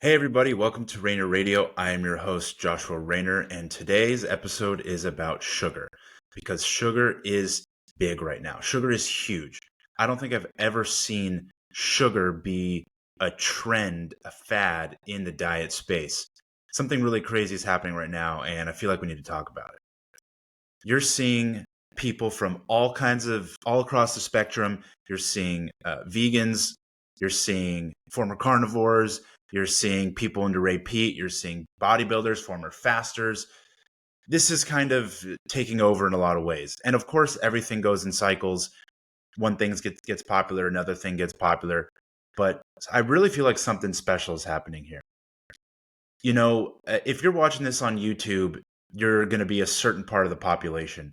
Hey everybody, welcome to RAINER Radio. I am your host, Joshua Rayner, and today's episode is about sugar because sugar is big right now. Sugar is huge. I don't think I've ever seen sugar be a trend, a fad in the diet space. Something really crazy is happening right now, and I feel like we need to talk about it. You're seeing people from all across the spectrum. You're seeing vegans, you're seeing former carnivores, you're seeing people into Ray Peat, you're seeing bodybuilders, former fasters. This is kind of taking over in a lot of ways. And of course, everything goes in cycles. One thing gets popular, another thing gets popular. But I really feel like something special is happening here. If you're watching this on YouTube, you're going to be a certain part of the population.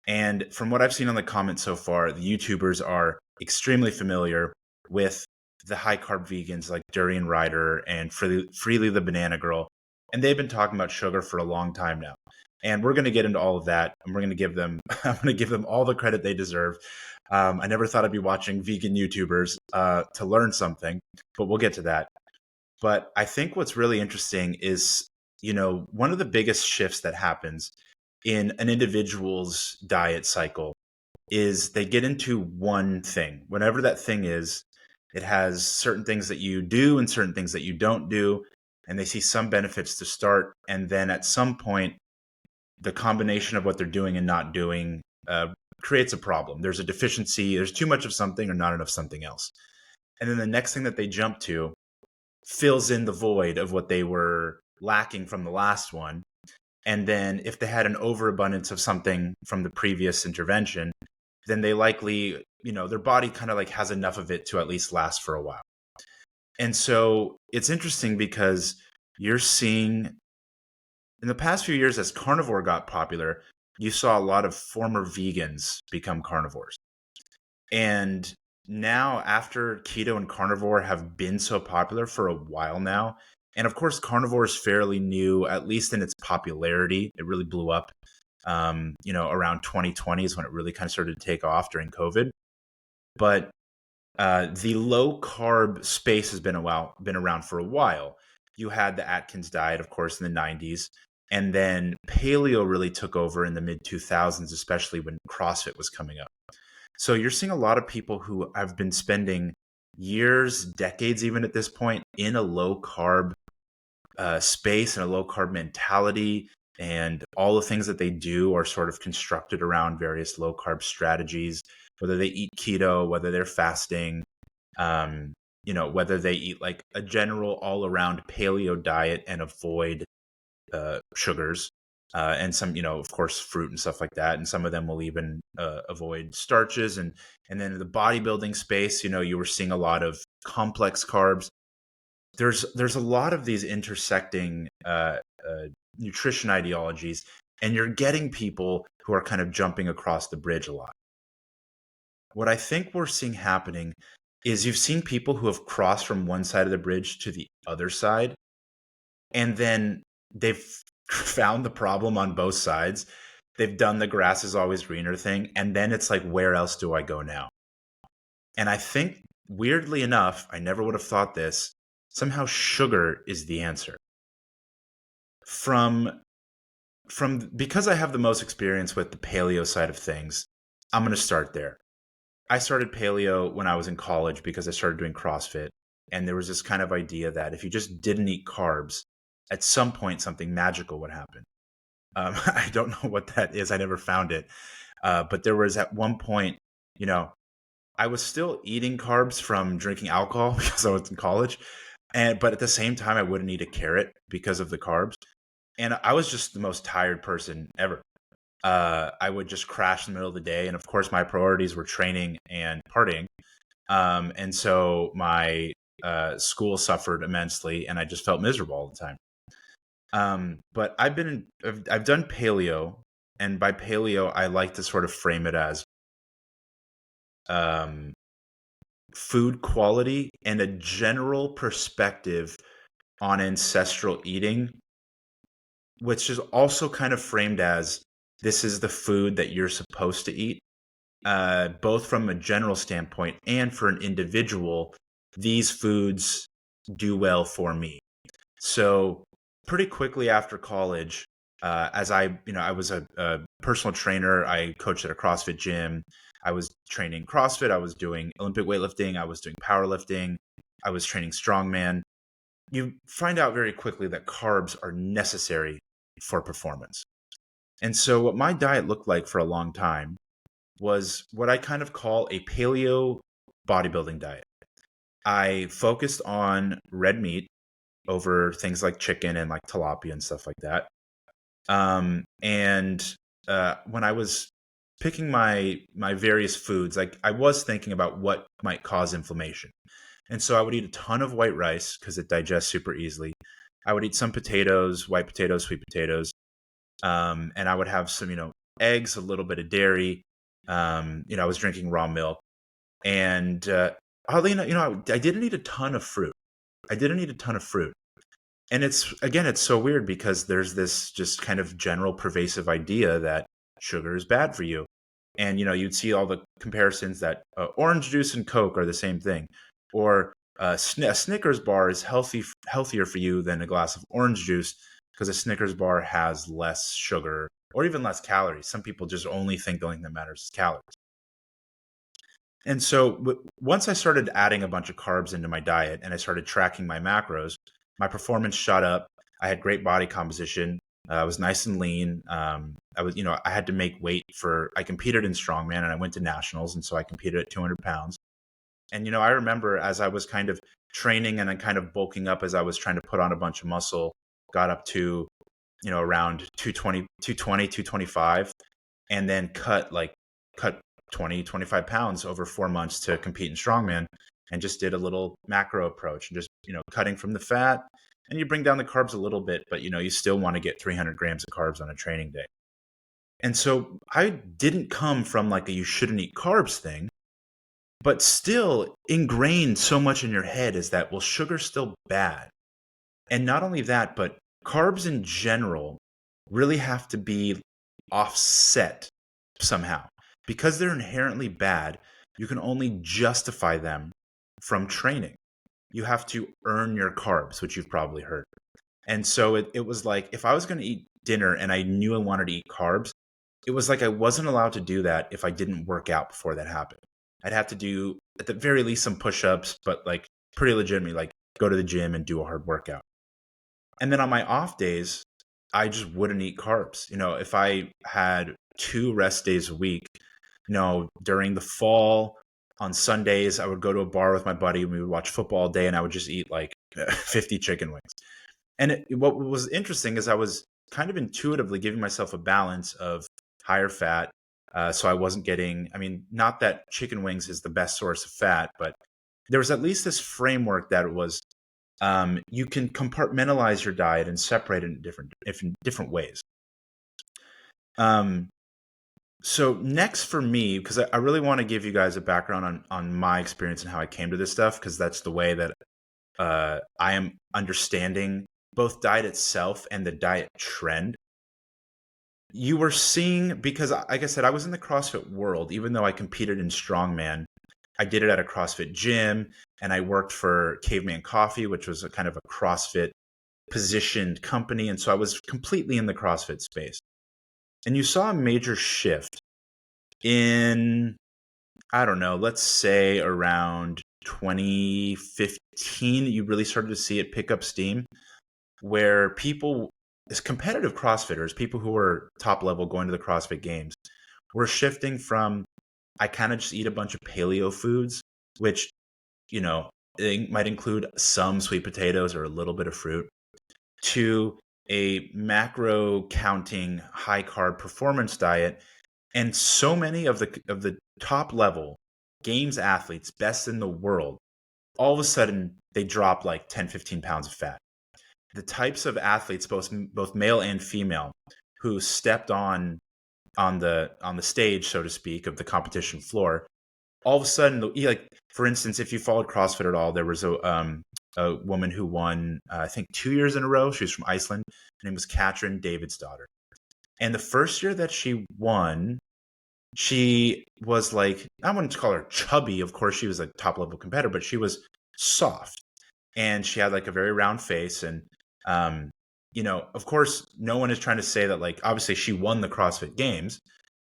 And from what I've seen on the comments so far, the YouTubers are extremely familiar with the high carb vegans like Durian Rider and Freely the Banana Girl. And they've been talking about sugar for a long time now. And we're going to get into all of that. And we're going to give them, I'm going to give them all the credit they deserve. I never thought I'd be watching vegan YouTubers to learn something, but we'll get to that. But I think what's really interesting is, one of the biggest shifts that happens in an individual's diet cycle is they get into one thing. Whatever that thing is, it has certain things that you do and certain things that you don't do. And they see some benefits to start. And then at some point, the combination of what they're doing and not doing creates a problem. There's a deficiency, there's too much of something or not enough something else. And then the next thing that they jump to fills in the void of what they were lacking from the last one. And then if they had an overabundance of something from the previous intervention, then they likely, their body kind of like has enough of it to at least last for a while. And so it's interesting because you're seeing in the past few years as carnivore got popular, you saw a lot of former vegans become carnivores. And now after keto and carnivore have been so popular for a while now, and of course carnivore is fairly new, at least in its popularity. It really blew up around 2020 is when it really kind of started to take off during COVID. But the low carb space has been around for a while. You had the Atkins diet, of course, in the 90s. And then paleo really took over in the mid 2000s, especially when CrossFit was coming up. So you're seeing a lot of people who have been spending years, decades even at this point, in a low carb space and a low carb mentality. And all the things that they do are sort of constructed around various low carb strategies, whether they eat keto, whether they're fasting, whether they eat like a general all around paleo diet and avoid sugars. And some, of course, fruit and stuff like that. And some of them will even avoid starches. And then in the bodybuilding space, you were seeing a lot of complex carbs. There's a lot of these intersecting nutrition ideologies, and you're getting people who are kind of jumping across the bridge a lot. What I think we're seeing happening is you've seen people who have crossed from one side of the bridge to the other side, and then they've found the problem on both sides. They've done the grass is always greener thing. And then it's like, where else do I go now? And I think weirdly enough, I never would have thought this, somehow sugar is the answer. Because I have the most experience with the paleo side of things, I'm going to start there. I started paleo when I was in college because I started doing CrossFit. And there was this kind of idea that if you just didn't eat carbs, at some point, something magical would happen. I don't know what that is. I never found it. But there was at one point, I was still eating carbs from drinking alcohol because I was in college. But at the same time, I wouldn't eat a carrot because of the carbs. And I was just the most tired person ever. I would just crash in the middle of the day. And of course, my priorities were training and partying. And so my school suffered immensely and I just felt miserable all the time. But I've done paleo, and by paleo, I like to sort of frame it as food quality and a general perspective on ancestral eating, which is also kind of framed as this is the food that you're supposed to eat, both from a general standpoint and for an individual. These foods do well for me. So pretty quickly after college, as I was a personal trainer. I coached at a CrossFit gym. I was training CrossFit. I was doing Olympic weightlifting. I was doing powerlifting. I was training strongman. You find out very quickly that carbs are necessary for performance. And so what my diet looked like for a long time was what I kind of call a paleo bodybuilding diet. I focused on red meat over things like chicken and like tilapia and stuff like that. And when I was picking my various foods, like I was thinking about what might cause inflammation. And so I would eat a ton of white rice because it digests super easily. I would eat some potatoes, white potatoes, sweet potatoes, and I would have some, eggs, a little bit of dairy. I was drinking raw milk, and oddly enough, I didn't eat a ton of fruit. I didn't eat a ton of fruit. And it's so weird because there's this just kind of general pervasive idea that sugar is bad for you. And, you'd see all the comparisons that orange juice and Coke are the same thing. Or a Snickers bar is healthier for you than a glass of orange juice because a Snickers bar has less sugar or even less calories. Some people just only think the only thing that matters is calories. And so once I started adding a bunch of carbs into my diet and I started tracking my macros, my performance shot up. I had great body composition. I was nice and lean. I had to make weight I competed in strongman and I went to nationals. And so I competed at 200 pounds. And, I remember as I was kind of training and then kind of bulking up as I was trying to put on a bunch of muscle, got up to, around 225, and then cut 20, 25 pounds over 4 months to compete in strongman, and just did a little macro approach and just, cutting from the fat, and you bring down the carbs a little bit, but, you still want to get 300 grams of carbs on a training day. And so I didn't come from like a you shouldn't eat carbs thing, but still ingrained so much in your head is that, well, sugar's still bad. And not only that, but carbs in general really have to be offset somehow. Because they're inherently bad, you can only justify them from training. You have to earn your carbs, which you've probably heard. And so it was like, if I was going to eat dinner and I knew I wanted to eat carbs, it was like I wasn't allowed to do that if I didn't work out before that happened. I'd have to do, at the very least, some push-ups, but like pretty legitimately, like go to the gym and do a hard workout. And then on my off days, I just wouldn't eat carbs. If I had 2 rest days a week, during the fall on Sundays, I would go to a bar with my buddy and we would watch football all day, and I would just eat like 50 chicken wings. And what was interesting is I was kind of intuitively giving myself a balance of higher fat. So I wasn't getting, not that chicken wings is the best source of fat, but there was at least this framework that it was, you can compartmentalize your diet and separate it in different ways. So next for me, because I really want to give you guys a background on my experience and how I came to this stuff, because that's the way that I am understanding both diet itself and the diet trend. You were seeing, because like I said, I was in the CrossFit world, even though I competed in strongman. I did it at a CrossFit gym, and I worked for Caveman Coffee, which was a kind of a CrossFit positioned company. And so I was completely in the CrossFit space. And you saw a major shift in, I don't know, let's say around 2015, you really started to see it pick up steam, where people, as competitive CrossFitters, people who were top level going to the CrossFit Games, were shifting from, I kind of just eat a bunch of paleo foods, which, it might include some sweet potatoes or a little bit of fruit, to a macro counting high carb performance diet. And so many of the top level games athletes, best in the world, all of a sudden they drop like 10, 15 pounds of fat. The types of athletes, both male and female, who stepped on the stage, so to speak, of the competition floor, all of a sudden, like for instance, if you followed CrossFit at all, there was a woman who won, I think 2 years in a row. She was from Iceland. Her name was Katrin Davidsdottir. And the first year that she won, she was like, I wouldn't call her chubby. Of course, she was a top level competitor, but she was soft. And she had like a very round face. And Um, of course, no one is trying to say that, like, obviously she won the CrossFit Games,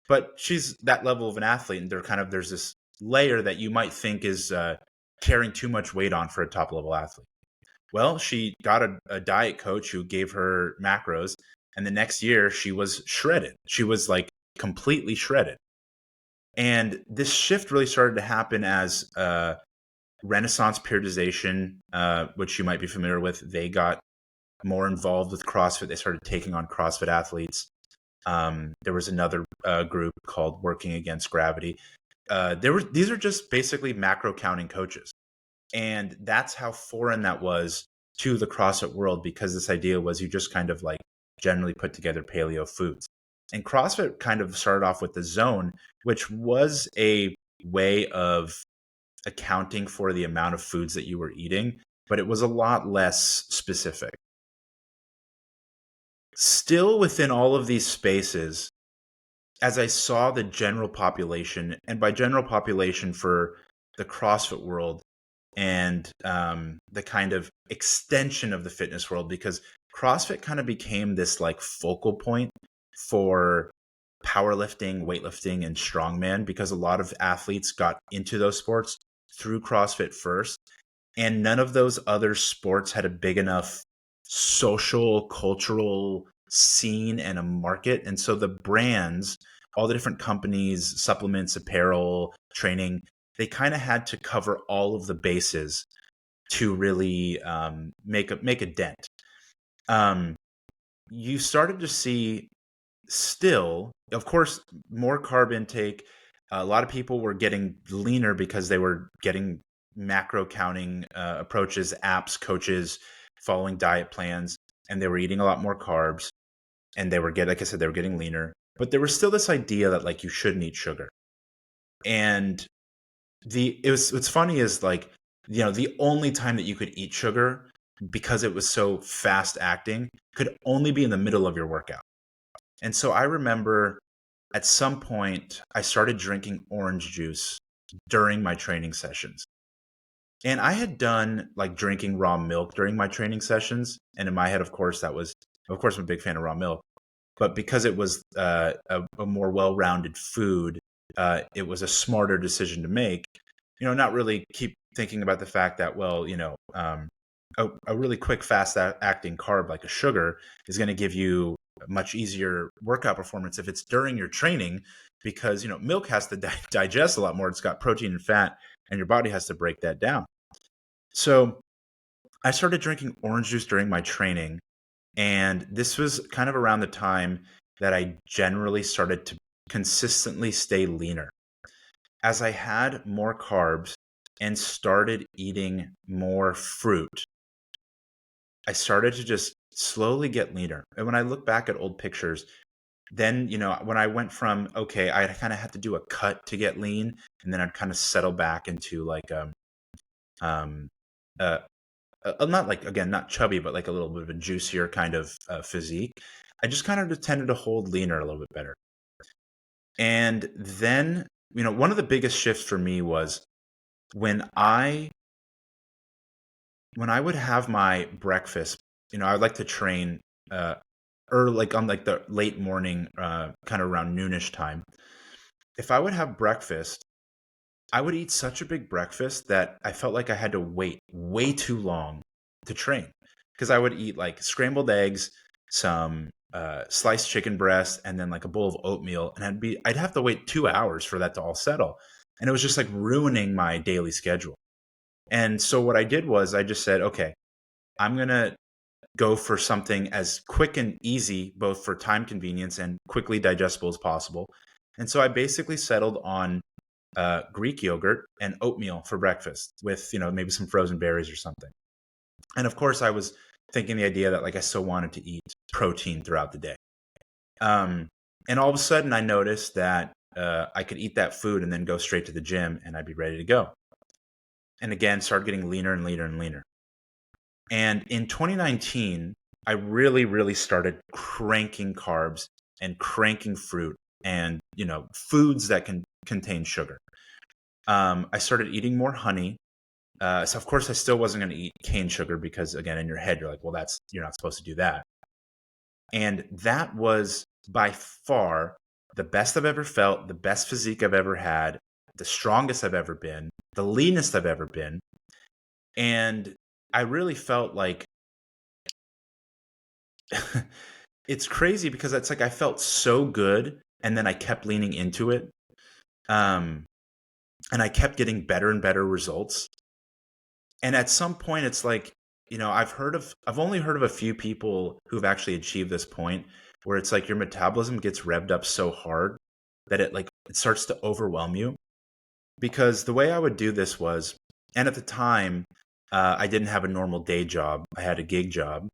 but she's that level of an athlete, and there's this layer that you might think is carrying too much weight on for a top level athlete. Well, she got a diet coach who gave her macros, and the next year she was shredded. She was like completely shredded. And this shift really started to happen as Renaissance periodization, which you might be familiar with. They got more involved with CrossFit. They started taking on CrossFit athletes. There was another group called Working Against Gravity. These are just basically macro counting coaches. And that's how foreign that was to the CrossFit world, because this idea was you just kind of like generally put together paleo foods. And CrossFit kind of started off with the zone, which was a way of accounting for the amount of foods that you were eating, but it was a lot less specific. Still within all of these spaces, as I saw the general population, and by general population for the CrossFit world, and the kind of extension of the fitness world, because CrossFit kind of became this like focal point for powerlifting, weightlifting, and strongman, because a lot of athletes got into those sports through CrossFit first, and none of those other sports had a big enough social, cultural scene and a market. And so the brands, all the different companies, supplements, apparel, training, they kind of had to cover all of the bases to really make a dent. You started to see, still, of course, more carb intake. A lot of people were getting leaner because they were getting macro counting approaches, apps, coaches, following diet plans, and they were eating a lot more carbs, and they were like I said, they were getting leaner. But there was still this idea that like you shouldn't eat sugar. And what's funny is, like, the only time that you could eat sugar, because it was so fast acting, could only be in the middle of your workout. And so I remember at some point I started drinking orange juice during my training sessions. And I had done like drinking raw milk during my training sessions. And in my head, of course, I'm a big fan of raw milk. But because it was a more well-rounded food, it was a smarter decision to make. Not really keep thinking about the fact that, well, a really quick, fast-acting carb like a sugar is going to give you a much easier workout performance if it's during your training, because milk has to digest a lot more. It's got protein and fat, and your body has to break that down. So I started drinking orange juice during my training. And this was kind of around the time that I generally started to consistently stay leaner. As I had more carbs and started eating more fruit, I started to just slowly get leaner. And when I look back at old pictures, then, when I went from, okay, I kind of had to do a cut to get lean, and then I'd kind of settle back into like, um, not like, again, not chubby, but like a little bit of a juicier kind of physique. I just kind of tended to hold leaner a little bit better. And then, one of the biggest shifts for me was when I would have my breakfast. I would like to train early, like on like the late morning, kind of around noonish time. If I would have breakfast, I would eat such a big breakfast that I felt like I had to wait way too long to train, because I would eat like scrambled eggs, some sliced chicken breast, and then like a bowl of oatmeal, and I'd have to wait 2 hours for that to all settle, and it was just like ruining my daily schedule. And so what I did was I just said, okay, I'm gonna go for something as quick and easy, both for time convenience and quickly digestible as possible. And so I basically settled on Greek yogurt and oatmeal for breakfast with, maybe some frozen berries or something. And of course, I was thinking the idea that like I still wanted to eat protein throughout the day. And all of a sudden, I noticed that I could eat that food and then go straight to the gym, and I'd be ready to go. And again, started getting leaner and leaner and leaner. And in 2019, I really, really started cranking carbs and cranking fruit and, foods that can contain sugar. I started eating more honey. So of course I still wasn't going to eat cane sugar because, again, in your head, you're like, well, you're not supposed to do that. And that was by far the best I've ever felt, the best physique I've ever had, the strongest I've ever been, the leanest I've ever been. And I really felt like it's crazy because it's like I felt so good, and then I kept leaning into it. And I kept getting better and better results. And at some point it's like, I've only heard of a few people who've actually achieved this point where it's like your metabolism gets revved up so hard that it starts to overwhelm you. Because the way I would do this was, and at the time, I didn't have a normal day job. I had a gig job.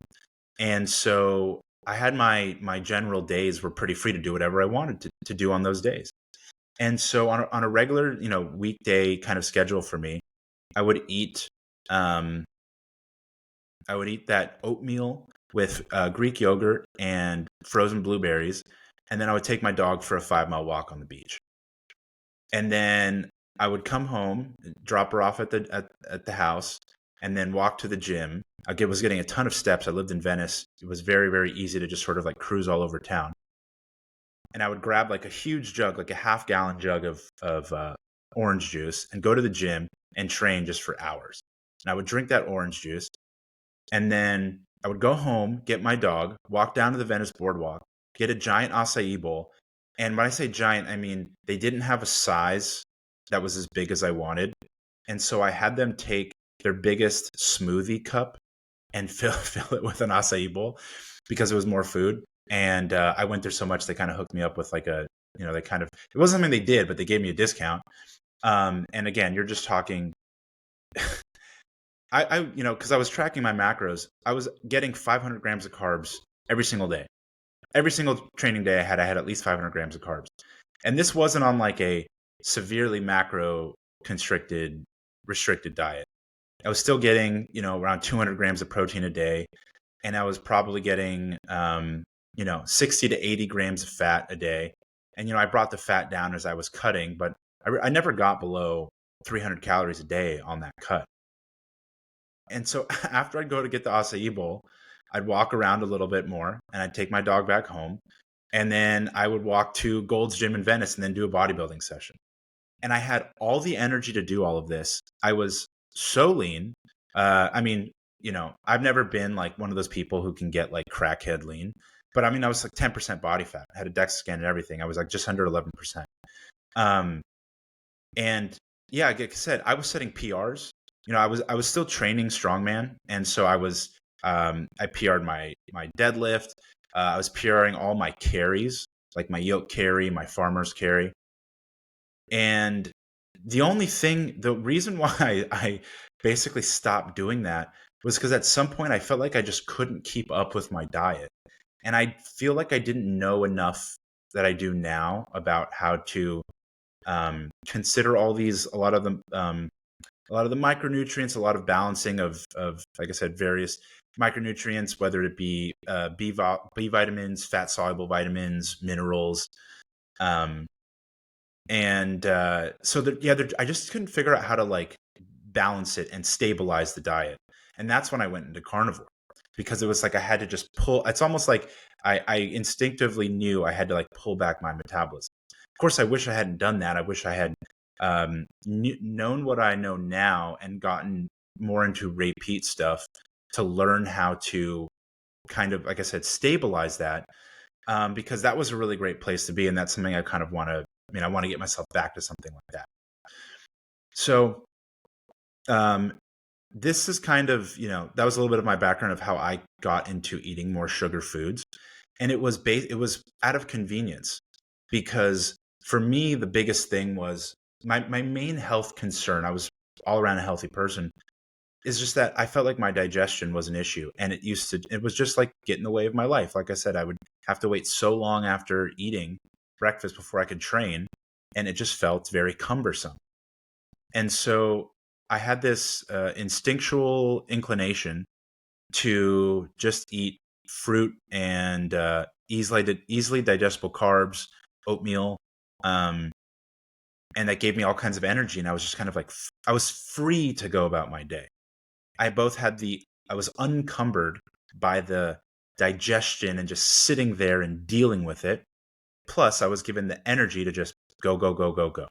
And so I had my general days were pretty free to do whatever I wanted to do on those days. And so on a regular, weekday kind of schedule for me, I would eat that oatmeal with Greek yogurt and frozen blueberries, and then I would take my dog for a 5-mile walk on the beach. And then I would come home, drop her off at the house, and then walk to the gym. I was getting a ton of steps. I lived in Venice. It was very, very easy to just sort of like cruise all over town. And I would grab like a huge jug, like a half-gallon jug of orange juice, and go to the gym and train just for hours. And I would drink that orange juice, and then I would go home, get my dog, walk down to the Venice boardwalk, get a giant acai bowl. And when I say giant, I mean they didn't have a size that was as big as I wanted. And so I had them take their biggest smoothie cup and fill it with an acai bowl because it was more food. And I went there so much, they kind of hooked me up with like it wasn't something they did, but they gave me a discount. And again, you're just talking, because I was tracking my macros, I was getting 500 grams of carbs every single day. Every single training day I had at least 500 grams of carbs. And this wasn't on like a severely macro restricted diet. I was still getting, around 200 grams of protein a day. And I was probably getting, 60 to 80 grams of fat a day. And, I brought the fat down as I was cutting, but I never got below 300 calories a day on that cut. And so after I'd go to get the acai bowl, I'd walk around a little bit more, and I'd take my dog back home. And then I would walk to Gold's Gym in Venice and then do a bodybuilding session. And I had all the energy to do all of this. I was so lean. I've never been like one of those people who can get like crackhead lean. But I was like 10% body fat. I had a DEXA scan and everything. I was like just under 11%. And yeah, like I said, I was setting PRs. I was still training strongman. And so I PR'd my deadlift. I was PRing all my carries, like my yoke carry, my farmer's carry. And the reason why I basically stopped doing that was because at some point I felt like I just couldn't keep up with my diet. And I feel like I didn't know enough that I do now about how to consider a lot of the micronutrients, a lot of balancing of like I said, various micronutrients, whether it be B vitamins, fat soluble vitamins, minerals. I just couldn't figure out how to like balance it and stabilize the diet. And that's when I went into carnivore, because it was like I had to just pull. It's almost like I instinctively knew I had to like pull back my metabolism. Of course, I wish I hadn't done that. I wish I had known what I know now and gotten more into Ray Peat stuff to learn how to kind of, like I said, stabilize that, because that was a really great place to be. And that's something I kind of want to, I want to get myself back to something like that. So this is kind of, that was a little bit of my background of how I got into eating more sugar foods. And it was out of convenience, because for me, the biggest thing was my main health concern. I was all around a healthy person, is just that I felt like my digestion was an issue, and it was just like get in the way of my life. Like I said, I would have to wait so long after eating breakfast before I could train, and it just felt very cumbersome. And so I had this instinctual inclination to just eat fruit and easily digestible carbs, oatmeal, and that gave me all kinds of energy. And I was just kind of like I was free to go about my day. I was unencumbered by the digestion and just sitting there and dealing with it. Plus, I was given the energy to just go, go, go, go, go.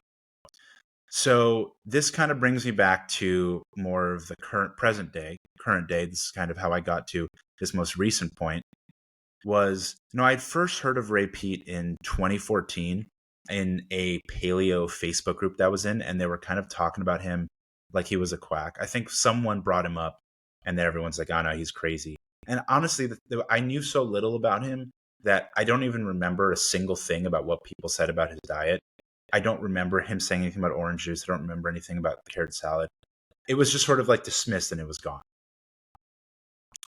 So this kind of brings me back to more of the current day. This is kind of how I got to this most recent point. I'd first heard of Ray Peat in 2014 in a paleo Facebook group that I was in, and they were kind of talking about him like he was a quack. I think someone brought him up, and then everyone's like, "Oh no, he's crazy." And honestly, I knew so little about him that I don't even remember a single thing about what people said about his diet. I don't remember him saying anything about orange juice. I don't remember anything about the carrot salad. It was just sort of like dismissed and it was gone.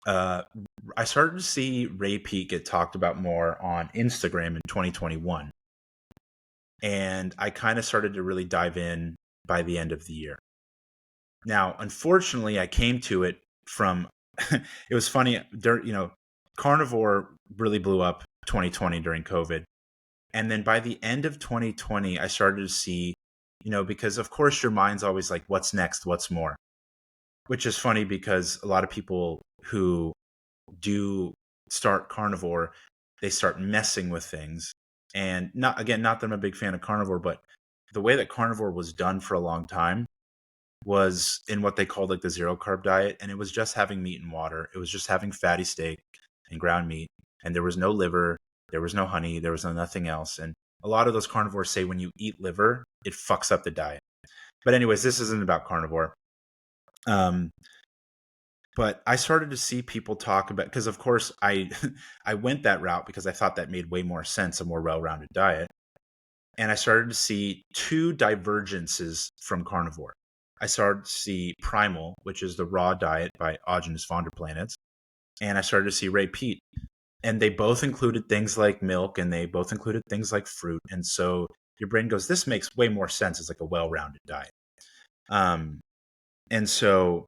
I started to see Ray Peat get talked about more on Instagram in 2021. And I kind of started to really dive in by the end of the year. Now, unfortunately, I came to it from, it was funny, carnivore really blew up 2020 during COVID. And then by the end of 2020, I started to see, because of course your mind's always like, what's next? What's more? Which is funny because a lot of people who do start carnivore, they start messing with things. And not that I'm a big fan of carnivore, but the way that carnivore was done for a long time was in what they called like the zero carb diet. And it was just having meat and water. It was just having fatty steak and ground meat. And there was no liver. There was no honey. There was nothing else. And a lot of those carnivores say when you eat liver, it fucks up the diet. But anyways, this isn't about carnivore. But I started to see people talk about, because of course I went that route because I thought that made way more sense, a more well-rounded diet. And I started to see two divergences from carnivore. I started to see Primal, which is the raw diet by Augenis von der Planets. And I started to see Ray Peat. And they both included things like milk and they both included things like fruit. And so your brain goes, this makes way more sense as like a well-rounded diet. And so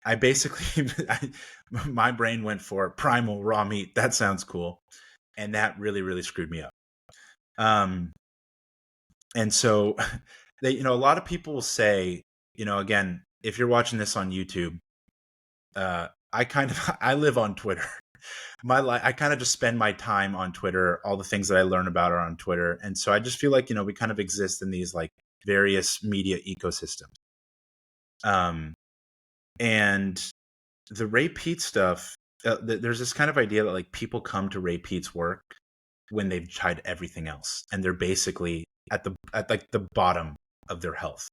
I basically, my brain went for primal raw meat. That sounds cool. And that really, really screwed me up. And so a lot of people will say, again, if you're watching this on YouTube, I live on Twitter. I kind of just spend my time on Twitter. All the things that I learn about are on Twitter. And so I just feel like, we kind of exist in these like various media ecosystems. And the Ray Peat stuff, there's this kind of idea that like people come to Ray Peat's work when they've tried everything else. And they're basically at like the bottom of their health.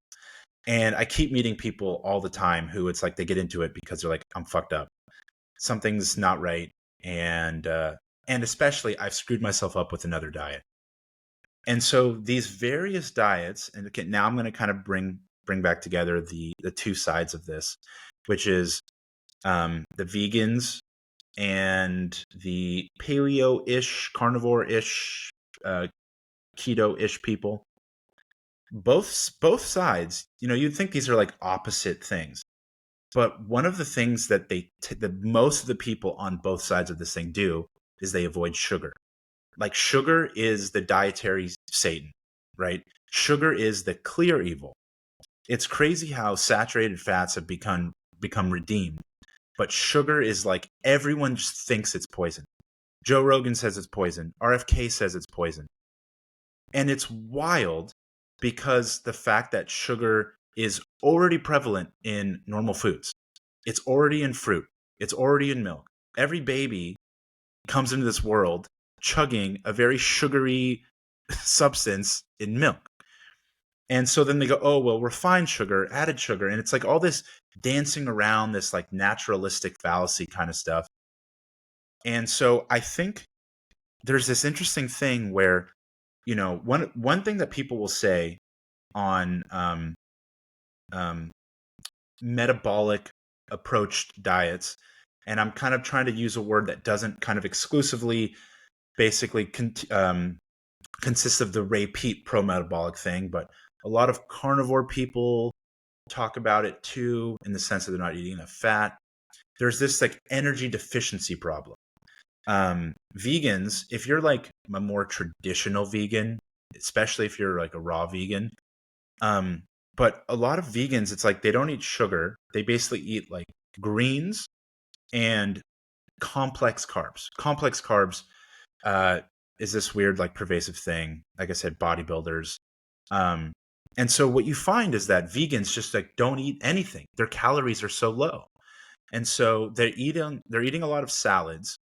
And I keep meeting people all the time who it's like they get into it because they're like, I'm fucked up. Something's not right. And especially I've screwed myself up with another diet. And so these various diets, and okay, now I'm going to kind of bring back together the two sides of this, which is the vegans and the paleo-ish, carnivore-ish, keto-ish people. Both sides, you'd think these are like opposite things. But one of the things that most of the people on both sides of this thing do is they avoid sugar. Like sugar is the dietary Satan, right? Sugar is the clear evil. It's crazy how saturated fats have become redeemed. But sugar is like everyone just thinks it's poison. Joe Rogan says it's poison. RFK says it's poison. And it's wild because the fact that sugar is already prevalent in normal foods. It's already in fruit. It's already in milk. Every baby comes into this world chugging a very sugary substance in milk. And so then they go, oh, well, refined sugar, added sugar. And it's like all this dancing around this like naturalistic fallacy kind of stuff. And so I think there's this interesting thing where, one thing that people will say on metabolic approached diets, and I'm kind of trying to use a word that doesn't kind of exclusively basically consists of the Ray Peat pro-metabolic thing, but a lot of carnivore people talk about it too, in the sense that they're not eating enough fat. There's this like energy deficiency problem. Vegans, if you're like a more traditional vegan, especially if you're like a raw vegan, Um, but a lot of vegans, it's like they don't eat sugar. They basically eat like greens and complex carbs. Complex carbs uh, is this weird, like pervasive thing. Like I said, bodybuilders. Um, and so what you find is that vegans just like don't eat anything. Their calories are so low. And so they're eating a lot of salads,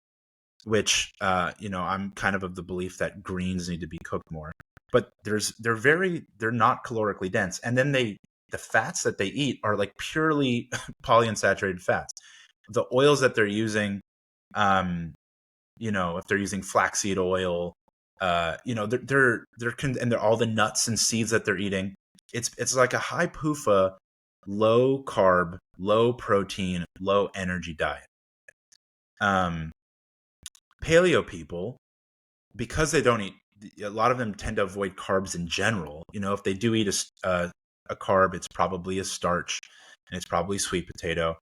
which I'm kind of the belief that greens need to be cooked more. But they're not calorically dense. And then the fats that they eat are like purely polyunsaturated fats. The oils that they're using, if they're using flaxseed oil, and they're all the nuts and seeds that they're eating. It's like a high PUFA, low carb, low protein, low energy diet. Um, Paleo people, because they don't eat, a lot of them tend to avoid carbs in general. If they do eat a carb, it's probably a starch, and it's probably sweet potato,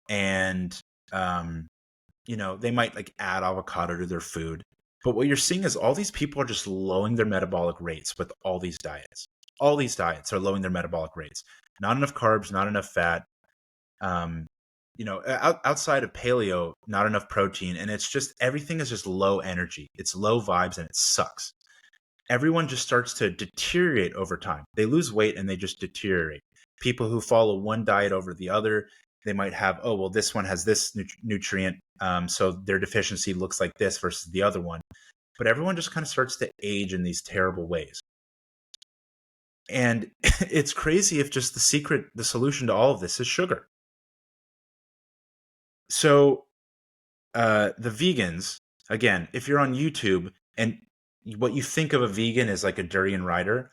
and they might like add avocado to their food. But what you're seeing is all these people are just lowering their metabolic rates with all these diets. All these diets are lowering their metabolic rates. Not enough carbs, not enough fat. Outside of paleo, not enough protein. And it's just, everything is just low energy. It's low vibes and it sucks. Everyone just starts to deteriorate over time. They lose weight and they just deteriorate. People who follow one diet over the other, they might have, oh, well, this one has this nutrient, so their deficiency looks like this versus the other one. But everyone just kind of starts to age in these terrible ways. And it's crazy if just the solution to all of this is sugar. So the vegans, again, if you're on YouTube and what you think of a vegan is like a durian rider,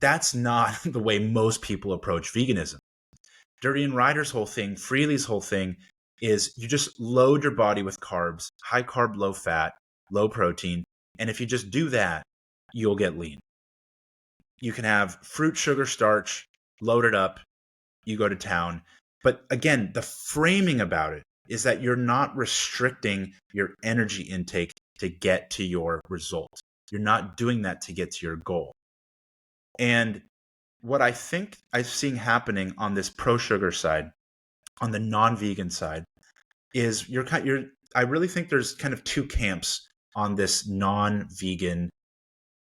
that's not the way most people approach veganism. Durian Rider's whole thing, Freely's whole thing, is you just load your body with carbs, high carb, low fat, low protein. And if you just do that, you'll get lean. You can have fruit, sugar, starch, load it up, you go to town. But again, the framing about it is that you're not restricting your energy intake to get to your result. You're not doing that to get to your goal. And what I think I'm seeing happening on this pro-sugar side, on the non-vegan side, is I really think there's kind of two camps on this non-vegan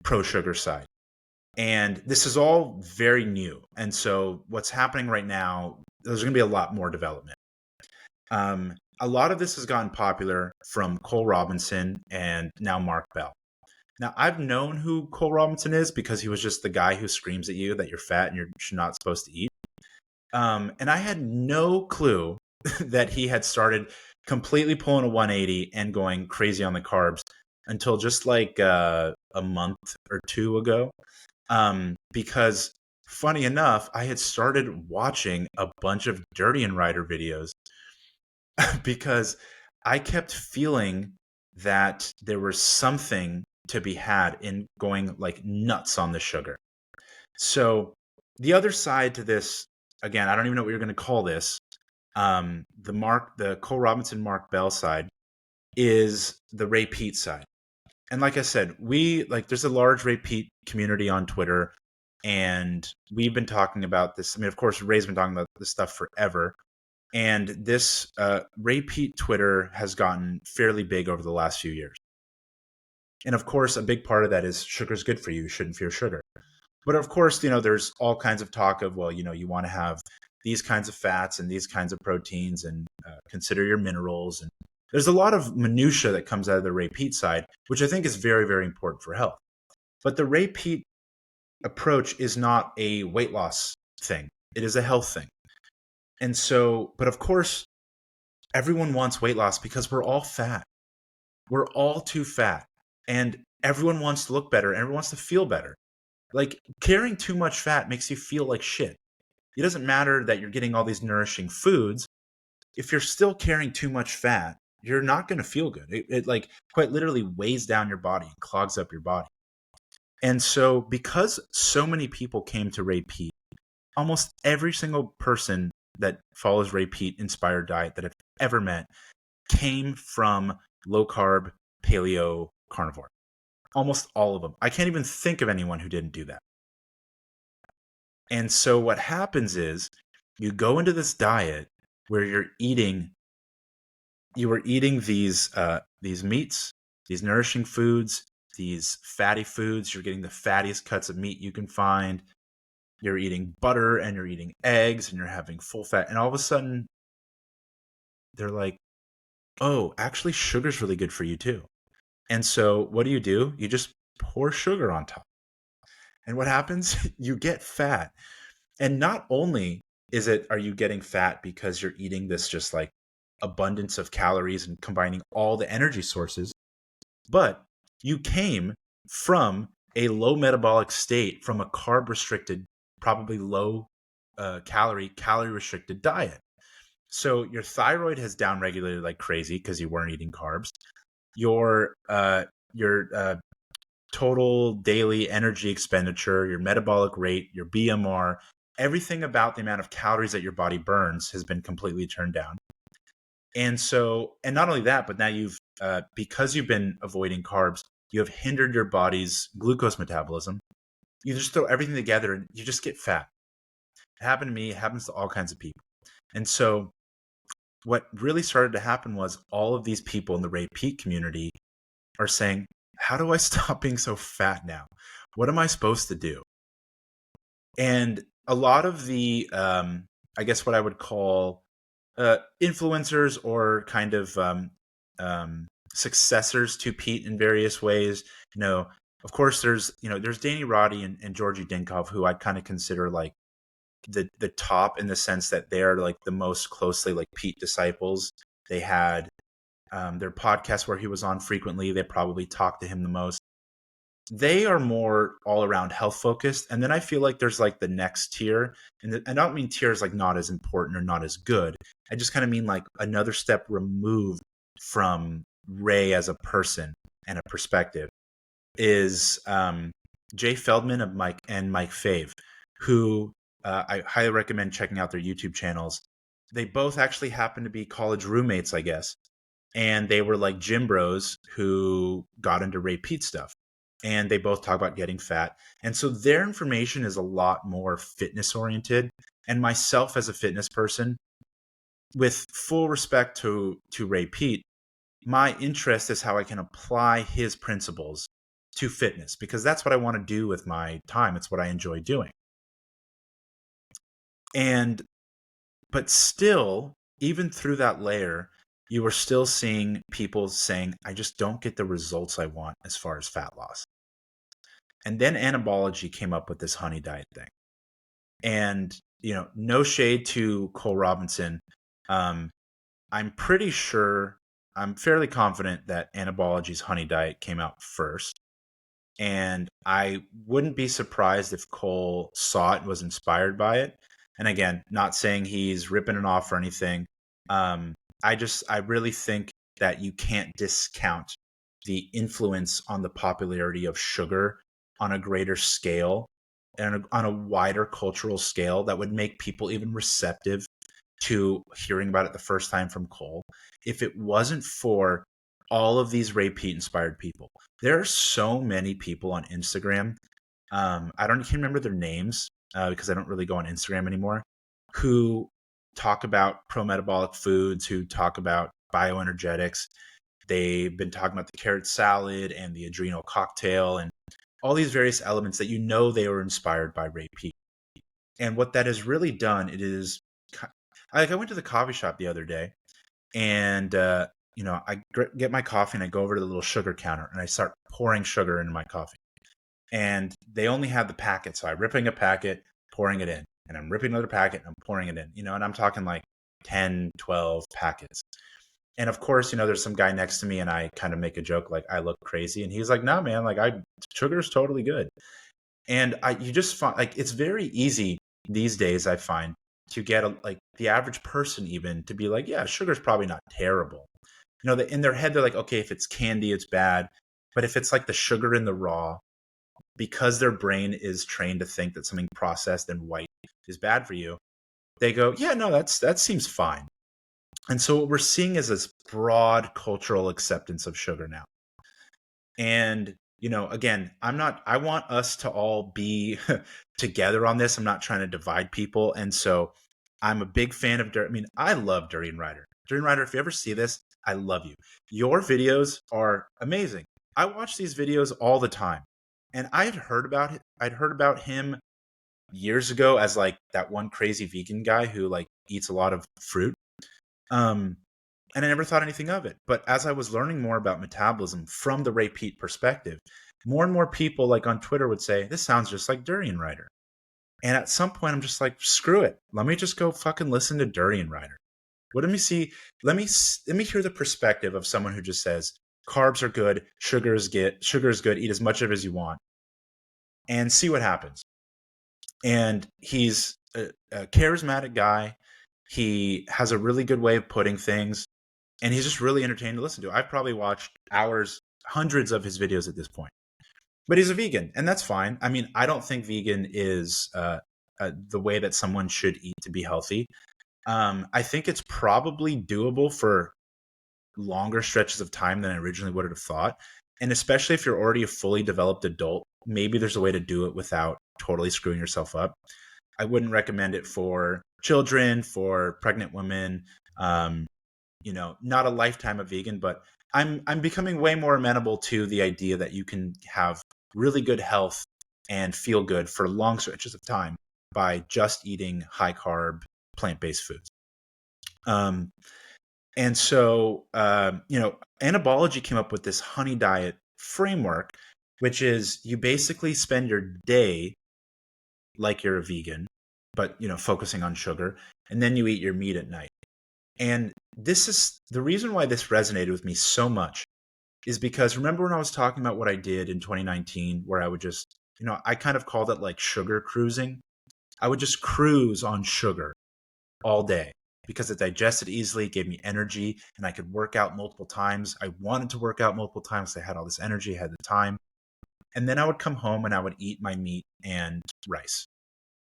pro-sugar side. And this is all very new. And so what's happening right now, there's going to be a lot more development. A lot of this has gotten popular from Cole Robinson and now Mark Bell. Now, I've known who Cole Robinson is because he was just the guy who screams at you that you're fat and you're not supposed to eat. And I had no clue that he had started completely pulling a 180 and going crazy on the carbs until just like a month or two ago. Because funny enough, I had started watching a bunch of Durian Rider videos because I kept feeling that there was something to be had in going like nuts on the sugar. So the other side to this, again, I don't even know what you're going to call this. The Cole Robinson, Mark Bell side is the Ray Peat side. And like I said, there's a large Ray Peat community on Twitter, and we've been talking about this. I mean, of course, Ray's been talking about this stuff forever. And this Ray Peat Twitter has gotten fairly big over the last few years. And of course, a big part of that is sugar's good for you. You shouldn't fear sugar. But of course, there's all kinds of talk of, well, you want to have these kinds of fats and these kinds of proteins and consider your minerals. And there's a lot of minutia that comes out of the Ray Peat side, which I think is very, very important for health. But the Ray Peat approach is not a weight loss thing. It is a health thing. And so, but of course, everyone wants weight loss because we're all fat. We're all too fat. And everyone wants to look better. And everyone wants to feel better. Like, carrying too much fat makes you feel like shit. It doesn't matter that you're getting all these nourishing foods. If you're still carrying too much fat, you're not going to feel good. It like quite literally weighs down your body, clogs up your body. And so because so many people came to Ray Peat, almost every single person that follows Ray Peat inspired diet that I've ever met came from low carb, paleo, carnivore. Almost all of them. I can't even think of anyone who didn't do that. And so what happens is you go into this diet where you are eating these meats, these nourishing foods, these fatty foods. You're getting the fattiest cuts of meat you can find. You're eating butter and you're eating eggs and you're having full fat. And all of a sudden, they're like, oh, actually, sugar's really good for you too. And so what do? You just pour sugar on top. And what happens? You get fat. And not only are you getting fat because you're eating this just like abundance of calories and combining all the energy sources, but you came from a low metabolic state from a carb restricted, probably low calorie restricted diet. So your thyroid has downregulated like crazy because you weren't eating carbs. Your total daily energy expenditure, your metabolic rate, your BMR, everything about the amount of calories that your body burns has been completely turned down. And so, and not only that, but now because you've been avoiding carbs, you have hindered your body's glucose metabolism. You just throw everything together and you just get fat. It happened to me. It happens to all kinds of people. And so what really started to happen was all of these people in the Ray Peat community are saying, how do I stop being so fat now? What am I supposed to do? And a lot of the, I guess what I would call influencers or kind of successors to Pete in various ways. Of course, there's Danny Roddy and Georgie Dinkov, who I'd kind of consider like the top in the sense that they're like the most closely like Pete disciples. They had their podcast where he was on frequently. They probably talked to him the most. They are more all around health focused. And then I feel like there's like the next tier. And I don't mean tier is like not as important or not as good. I just kind of mean like another step removed from Ray as a person and a perspective is Jay Feldman of Mike Fave, who I highly recommend checking out their YouTube channels. They both actually happen to be college roommates, I guess. And they were like gym bros who got into Ray Peat stuff. And they both talk about getting fat. And so their information is a lot more fitness oriented. And myself as a fitness person, with full respect to Ray Peat, my interest is how I can apply his principles to fitness, because that's what I want to do with my time. It's what I enjoy doing. But still, even through that layer, you are still seeing people saying, I just don't get the results I want as far as fat loss. And then Anabology came up with this honey diet thing. And, no shade to Cole Robinson. I'm pretty sure, I'm fairly confident that Anabology's honey diet came out first. And I wouldn't be surprised if Cole saw it and was inspired by it. And again, not saying he's ripping it off or anything. I really think that you can't discount the influence on the popularity of sugar on a greater scale and on a wider cultural scale that would make people even receptive to hearing about it the first time from Cole. If it wasn't for all of these Ray Peat inspired people, there are so many people on Instagram. I can't remember their names because I don't really go on Instagram anymore, who talk about pro-metabolic foods, who talk about bioenergetics. They've been talking about the carrot salad and the adrenal cocktail and all these various elements that they were inspired by Ray Peat. And what that has really done, it is like I went to the coffee shop the other day and, I get my coffee and I go over to the little sugar counter and I start pouring sugar into my coffee. And they only have the packet. So I'm ripping a packet, pouring it in, and I'm ripping another packet and I'm pouring it in, and I'm talking like 10, 12 packets. And of course, there's some guy next to me and I kind of make a joke like I look crazy. And he's like, no, man, like sugar is totally good. And you just find like it's very easy these days, I find, to get like the average person even to be like, yeah, sugar's probably not terrible. In their head, they're like, okay, if it's candy, it's bad. But if it's like the sugar in the raw, because their brain is trained to think that something processed and white is bad for you, they go, yeah, no, that seems fine. And so what we're seeing is this broad cultural acceptance of sugar now. And again, I want us to all be together on this. I'm not trying to divide people. And so I'm a big fan of I love Durian Rider. Durian Rider, if you ever see this, I love you. Your videos are amazing. I watch these videos all the time. And I'd heard about him years ago as like that one crazy vegan guy who like eats a lot of fruit. Um, and I never thought anything of it. But as I was learning more about metabolism from the Ray Peat perspective, more and more people like on Twitter would say, this sounds just like Durian Rider. And at some point, I'm just like, screw it. Let me just go fucking listen to Durian Rider. Let me see. Let me hear the perspective of someone who just says carbs are good, sugar is good. Eat as much of it as you want, and see what happens. And he's a charismatic guy. He has a really good way of putting things, and he's just really entertaining to listen to. I've probably watched hours, hundreds of his videos at this point. But he's a vegan, and that's fine. I mean, I don't think vegan is the way that someone should eat to be healthy. I think it's probably doable for longer stretches of time than I originally would have thought. And especially if you're already a fully developed adult, maybe there's a way to do it without totally screwing yourself up. I wouldn't recommend it for children, for pregnant women, not a lifetime of vegan, but I'm becoming way more amenable to the idea that you can have really good health and feel good for long stretches of time by just eating high carb, plant-based foods. And so, Anabology came up with this honey diet framework, which is you basically spend your day like you're a vegan, but, focusing on sugar, and then you eat your meat at night. And this is the reason why this resonated with me so much is because remember when I was talking about what I did in 2019, where I would just, I kind of called it like sugar cruising. I would just cruise on sugar all day because it digested easily, gave me energy, and I could work out multiple times. I wanted to work out multiple times. I had all this energy, I had the time. And then I would come home and I would eat my meat and rice.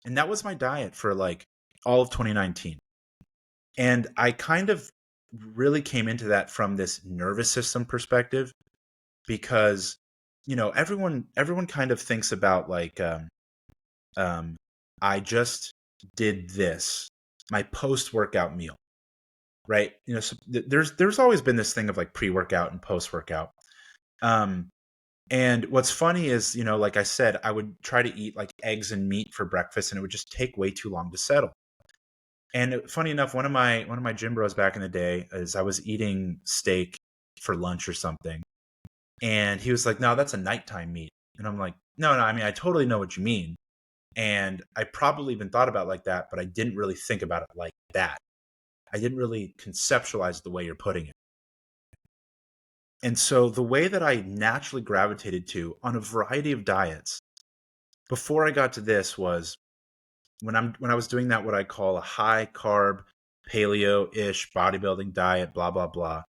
And that was my diet for like all of 2019. And I kind of really came into that from this nervous system perspective because, everyone kind of thinks about like, I just did this, my post-workout meal, right? So there's always been this thing of like pre-workout and post-workout. And what's funny is, like I said, I would try to eat like eggs and meat for breakfast and it would just take way too long to settle. And funny enough, one of my gym bros back in the day is I was eating steak for lunch or something. And he was like, no, that's a nighttime meat. And I'm like, no, I mean, I totally know what you mean. And I probably even thought about it like that, but I didn't really think about it like that. I didn't really conceptualize the way you're putting it. And so the way that I naturally gravitated to on a variety of diets before I got to this was when I was doing that, what I call a high carb, paleo-ish bodybuilding diet, blah, blah, blah,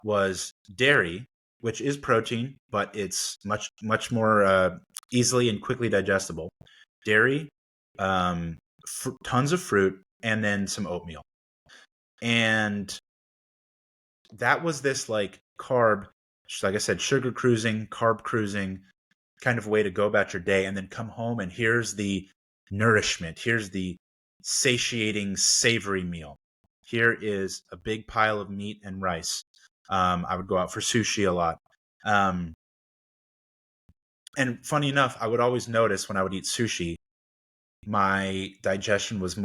was dairy, which is protein, but it's much, much more easily and quickly digestible. Dairy, tons of fruit, and then some oatmeal. And that was this like carb, like I said, sugar cruising, carb cruising kind of way to go about your day and then come home and here's the nourishment. Here's the satiating, savory meal. Here is a big pile of meat and rice. I would go out for sushi a lot. And funny enough, I would always notice when I would eat sushi, my digestion was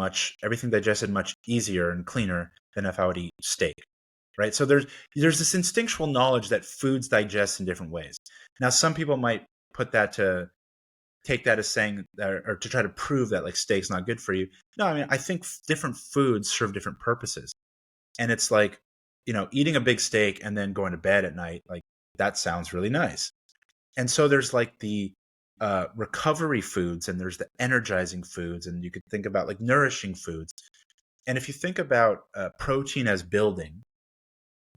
everything digested much easier and cleaner than if I would eat steak, right? So there's this instinctual knowledge that foods digest in different ways. Now, some people might take that as saying, or to try to prove that like steak's not good for you. No, I mean, I think different foods serve different purposes. And it's like, eating a big steak and then going to bed at night, like that sounds really nice. And so there's like the recovery foods and there's the energizing foods. And you could think about like nourishing foods. And if you think about protein as building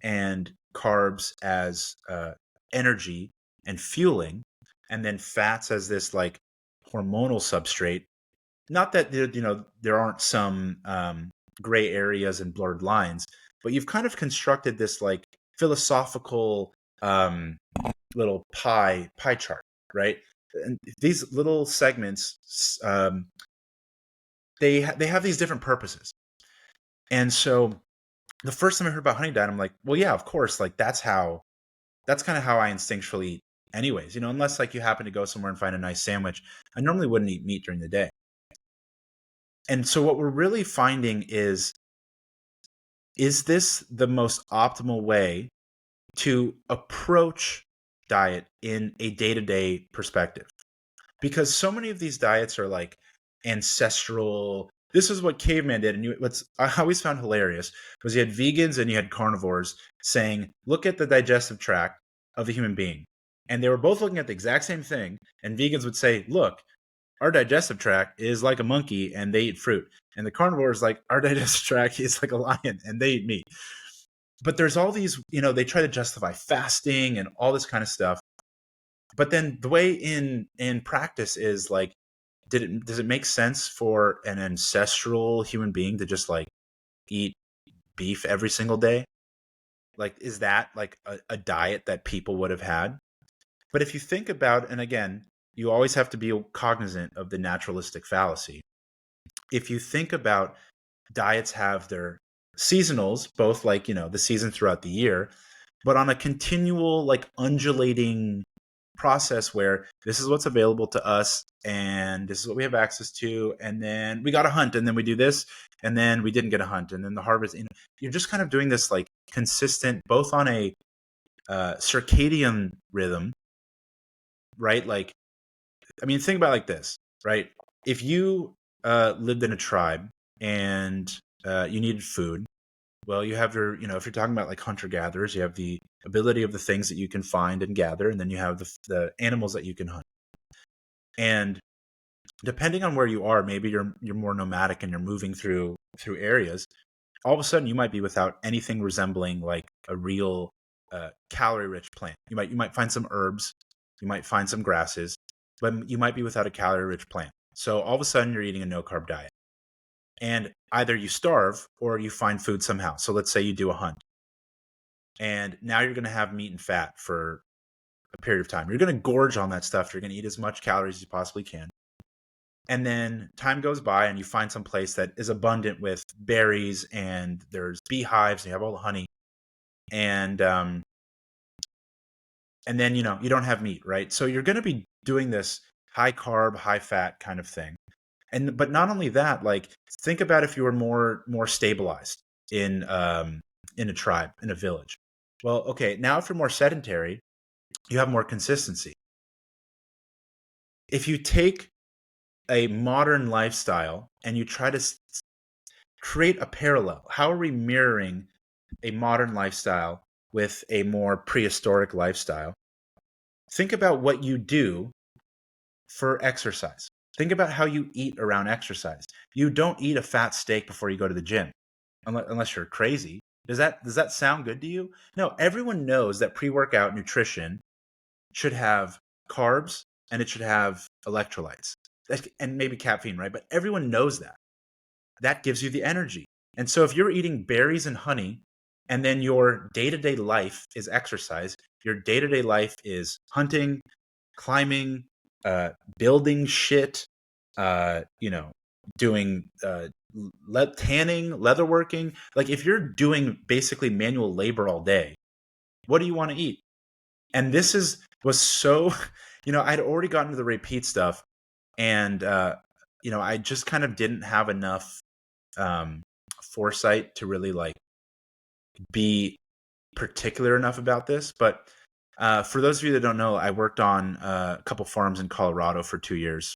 and carbs as energy and fueling, and then fats as this like hormonal substrate, not that there aren't some gray areas and blurred lines, but you've kind of constructed this like philosophical little pie chart, right? And these little segments, they have these different purposes. And so the first time I heard about honey diet, I'm like, well, yeah, of course, like that's kind of how I instinctually eat anyways, unless like you happen to go somewhere and find a nice sandwich. I normally wouldn't eat meat during the day. And so what we're really finding is this the most optimal way to approach diet in a day-to-day perspective? Because so many of these diets are like ancestral. This is what caveman did. And what's I always found hilarious was you had vegans and you had carnivores saying, look at the digestive tract of the human being. And they were both looking at the exact same thing. And vegans would say, look, our digestive tract is like a monkey and they eat fruit. And the carnivore is like, our digestive tract is like a lion and they eat meat. But there's all these, they try to justify fasting and all this kind of stuff. But then the way in practice is like, does it make sense for an ancestral human being to just like eat beef every single day? Like, is that like a diet that people would have had? But if you think about, and again, you always have to be cognizant of the naturalistic fallacy. If you think about, diets have their seasonals, both like, the season throughout the year, but on a continual like undulating process where this is what's available to us and this is what we have access to, and then we got to hunt, and then we do this, and then we didn't get a hunt, and then the harvest, you're just kind of doing this like consistent, both on a circadian rhythm, right? Like, I mean, think about it like this, right? If you lived in a tribe and you needed food, well, you have your, if you're talking about like hunter-gatherers, you have the ability of the things that you can find and gather, and then you have the animals that you can hunt. And depending on where you are, maybe you're more nomadic and you're moving through areas. All of a sudden, you might be without anything resembling like a real calorie-rich plant. You might find some herbs, you might find some grasses, but you might be without a calorie-rich plant. So all of a sudden, you're eating a no-carb diet. And either you starve or you find food somehow. So let's say you do a hunt. And now you're going to have meat and fat for a period of time. You're going to gorge on that stuff. You're going to eat as much calories as you possibly can. And then time goes by and you find some place that is abundant with berries and there's beehives and you have all the honey. And then, you don't have meat, right? So you're going to be doing this high carb, high fat kind of thing. But not only that, like think about if you were more stabilized in a tribe, in a village. Well, okay, now if you're more sedentary, you have more consistency. If you take a modern lifestyle and you try to create a parallel, how are we mirroring a modern lifestyle with a more prehistoric lifestyle? Think about what you do for exercise. Think about how you eat around exercise. You don't eat a fat steak before you go to the gym, unless you're crazy. Does that sound good to you? No, everyone knows that pre-workout nutrition should have carbs and it should have electrolytes and maybe caffeine, right? But everyone knows that. That gives you the energy. And so if you're eating berries and honey and then your day-to-day life is exercise, your day-to-day life is hunting, climbing, building shit, doing tanning, leatherworking. Like if you're doing basically manual labor all day, what do you want to eat? And this was so, I'd already gotten to the Ray Peat stuff, and I just kind of didn't have enough foresight to really like be particular enough about this. But for those of you that don't know, I worked on a couple farms in Colorado for 2 years,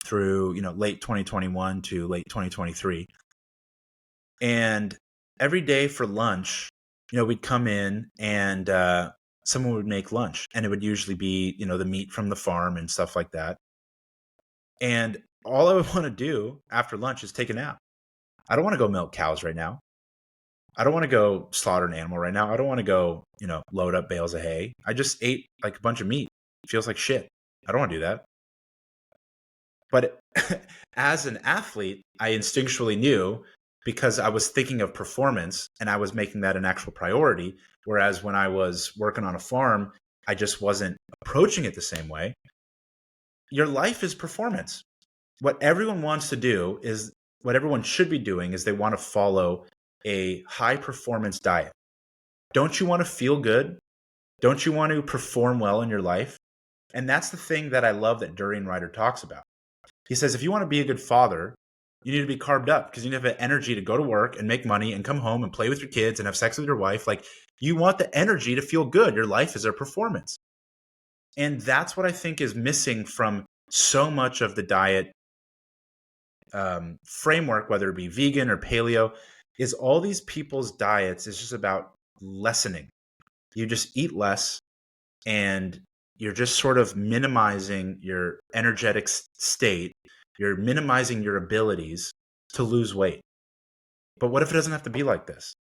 through late 2021 to late 2023. And every day for lunch, we'd come in and someone would make lunch, and it would usually be the meat from the farm and stuff like that. And all I would want to do after lunch is take a nap. I don't want to go milk cows right now. I don't want to go slaughter an animal right now. I don't want to go, load up bales of hay. I just ate like a bunch of meat. It feels like shit. I don't want to do that. But as an athlete, I instinctually knew because I was thinking of performance and I was making that an actual priority. Whereas when I was working on a farm, I just wasn't approaching it the same way. Your life is performance. What everyone wants to do is what everyone should be doing is they want to follow a high performance diet. Don't you want to feel good? Don't you want to perform well in your life? And that's the thing that I love that Durian Ryder talks about. He says, if you want to be a good father, you need to be carved up because you need to have energy to go to work and make money and come home and play with your kids and have sex with your wife. Like, you want the energy to feel good. Your life is a performance. And that's what I think is missing from so much of the diet framework, whether it be vegan or paleo, is all these people's diets is just about lessening. You just eat less and you're just sort of minimizing your energetic state. You're minimizing your abilities to lose weight. But what if it doesn't have to be like this?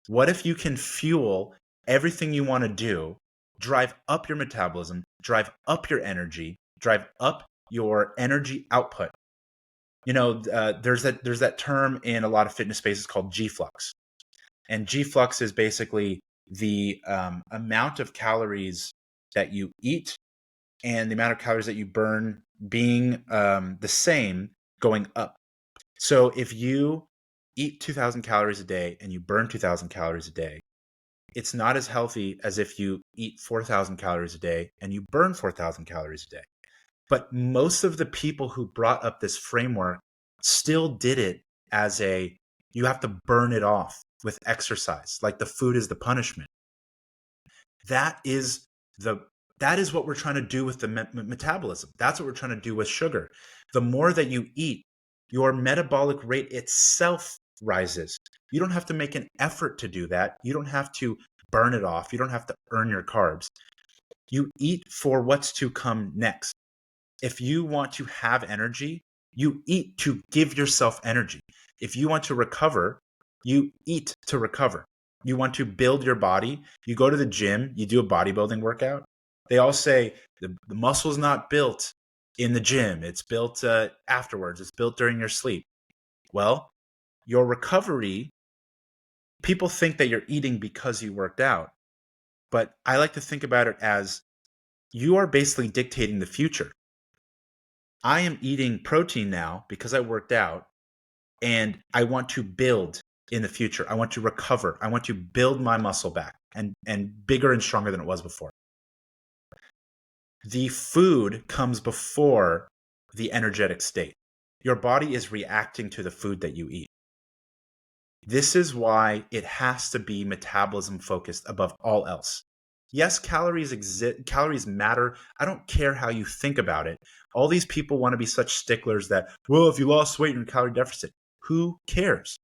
What if you can fuel everything you want to do, drive up your metabolism, drive up your energy, drive up your energy output? You know, there's that term in a lot of fitness spaces called G-flux. And G-flux is basically the amount of calories that you eat and the amount of calories that you burn being the same going up. So if you eat 2,000 calories a day and you burn 2,000 calories a day, it's not as healthy as if you eat 4,000 calories a day and you burn 4,000 calories a day. But most of the people who brought up this framework still did it as you have to burn it off with exercise, like the food is the punishment. That is what we're trying to do with the metabolism. That's what we're trying to do with sugar. The more that you eat, your metabolic rate itself rises. You don't have to make an effort to do that. You don't have to burn it off. You don't have to earn your carbs. You eat for what's to come next. If you want to have energy, you eat to give yourself energy. If you want to recover, you eat to recover. You want to build your body, you go to the gym, you do a bodybuilding workout. They all say the muscle's not built in the gym. It's built afterwards. It's built during your sleep. Well, your recovery, people think that you're eating because you worked out. But I like to think about it as you are basically dictating the future. I am eating protein now because I worked out and I want to build in the future. I want to recover. I want to build my muscle back and bigger and stronger than it was before. The food comes before the energetic state. Your body is reacting to the food that you eat. This is why it has to be metabolism focused above all else. Yes, calories matter. I don't care how you think about it. All these people want to be such sticklers that, well, if you lost weight, you're in calorie deficit. Who cares?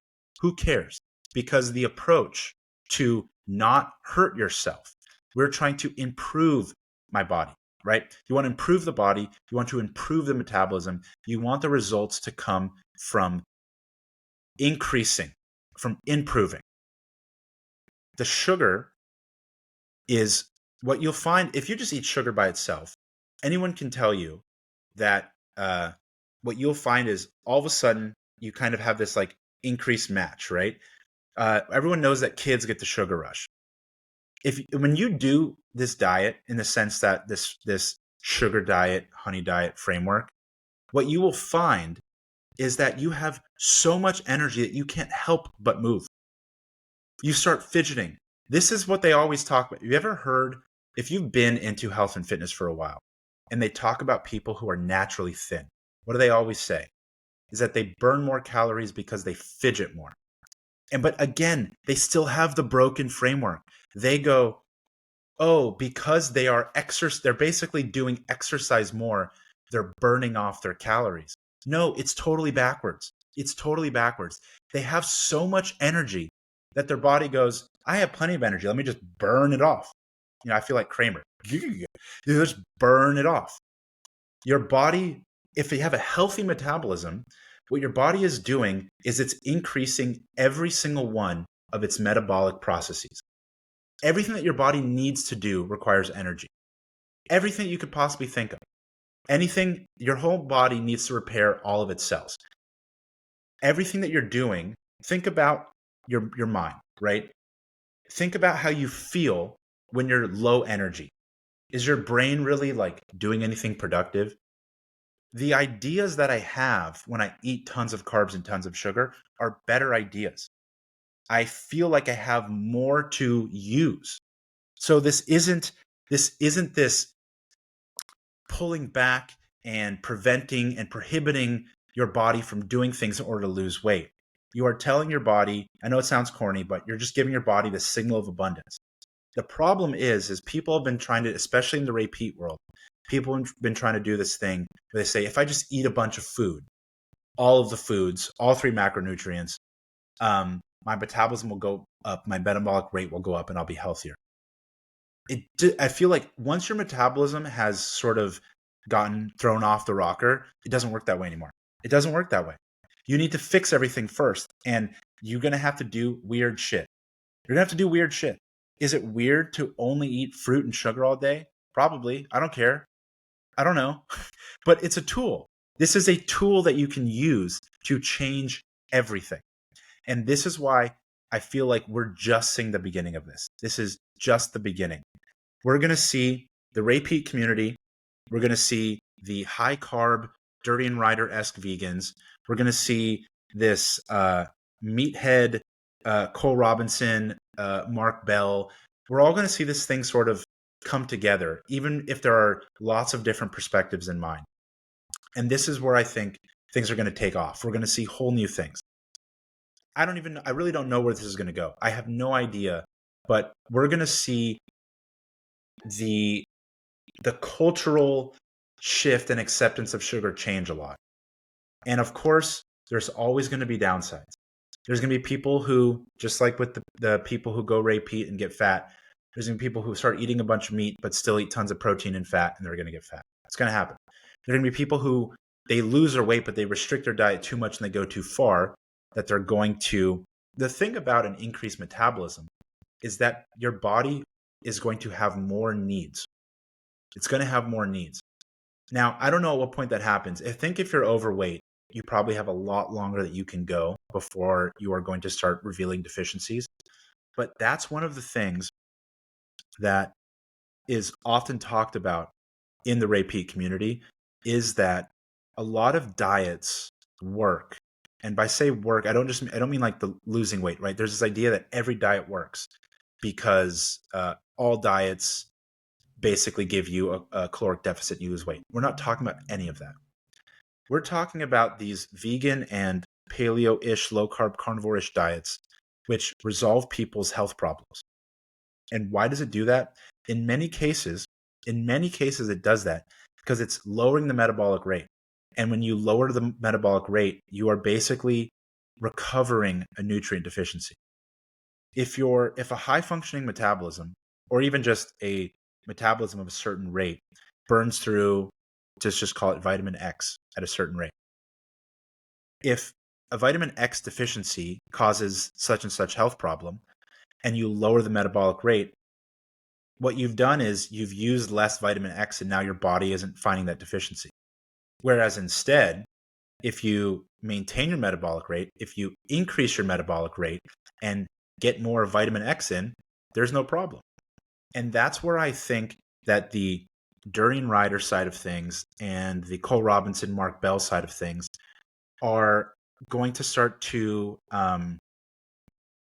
Who cares? Because the approach to not hurt yourself, we're trying to improve my body, right? You want to improve the body. You want to improve the metabolism. You want the results to come from increasing, from improving. The sugar is what you'll find if you just eat sugar by itself. Anyone can tell you that what you'll find is all of a sudden you kind of have this like increased match, right? Everyone knows that kids get the sugar rush. When you do this diet in the sense that this sugar diet, honey diet framework, what you will find is that you have so much energy that you can't help but move. You start fidgeting. This is what they always talk about. Have you ever heard, if you've been into health and fitness for a while, and they talk about people who are naturally thin, what do they always say? Is that they burn more calories because they fidget more. But again, they still have the broken framework. They go, oh, because they're basically doing exercise more, they're burning off their calories. No, it's totally backwards. It's totally backwards. They have so much energy that their body goes, I have plenty of energy. Let me just burn it off. I feel like Kramer. You just burn it off. Your body, if you have a healthy metabolism, what your body is doing is it's increasing every single one of its metabolic processes. Everything that your body needs to do requires energy. Everything you could possibly think of. Anything, your whole body needs to repair all of its cells. Everything that you're doing Think about your mind, right? Think about how you feel when you're low energy. Is your brain really like doing anything productive? The ideas that I have when I eat tons of carbs and tons of sugar are better ideas. I feel like I have more to use. So this isn't this pulling back and preventing and prohibiting your body from doing things in order to lose weight. You are telling your body, I know it sounds corny, but you're just giving your body the signal of abundance. The problem is people have been trying to, especially in the Ray Peat world, people have been trying to do this thing where they say, if I just eat a bunch of food, all of the foods, all three macronutrients, my metabolism will go up, my metabolic rate will go up, and I'll be healthier. I feel like once your metabolism has sort of gotten thrown off the rocker, it doesn't work that way anymore. It doesn't work that way. You need to fix everything first, and you're going to have to do weird shit. You're going to have to do weird shit. Is it weird to only eat fruit and sugar all day? Probably. I don't care. I don't know. But it's a tool. This is a tool that you can use to change everything. And this is why I feel like we're just seeing the beginning of this. This is just the beginning. We're going to see the Ray Peat community. We're going to see the high carb, Dirty and Ryder-esque vegans. We're going to see this meathead, Cole Robinson, Mark Bell. We're all going to see this thing sort of come together, even if there are lots of different perspectives in mind. And this is where I think things are going to take off. We're going to see whole new things. I really don't know where this is going to go. I have no idea, but we're going to see the cultural shift and acceptance of sugar change a lot. And of course, there's always going to be downsides. There's going to be people who, just like with the people who go Ray Peat and get fat, there's going to be people who start eating a bunch of meat but still eat tons of protein and fat, and they're going to get fat. It's going to happen. There are going to be people who they lose their weight but they restrict their diet too much and they go too far, that they're going to. The thing about an increased metabolism is that your body is going to have more needs. It's going to have more needs. Now, I don't know at what point that happens. I think if you're overweight, you probably have a lot longer that you can go before you are going to start revealing deficiencies. But that's one of the things that is often talked about in the Ray Peat community, is that a lot of diets work. And by say work, I don't mean like the losing weight, right? There's this idea that every diet works because all diets basically give you a caloric deficit and you lose weight. We're not talking about any of that. We're talking about these vegan and paleo-ish, low-carb, carnivore-ish diets, which resolve people's health problems. And why does it do that? In many cases, it does that because it's lowering the metabolic rate. And when you lower the metabolic rate, you are basically recovering a nutrient deficiency. If a high functioning metabolism, or even just a metabolism of a certain rate, burns through, just call it vitamin X at a certain rate. If a vitamin X deficiency causes such and such health problem, and you lower the metabolic rate, what you've done is you've used less vitamin X and now your body isn't finding that deficiency. Whereas instead, if you maintain your metabolic rate, if you increase your metabolic rate and get more vitamin X in, there's no problem. And that's where I think that the Dirty and Ryder side of things and the Cole Robinson, Mark Bell side of things are going to start to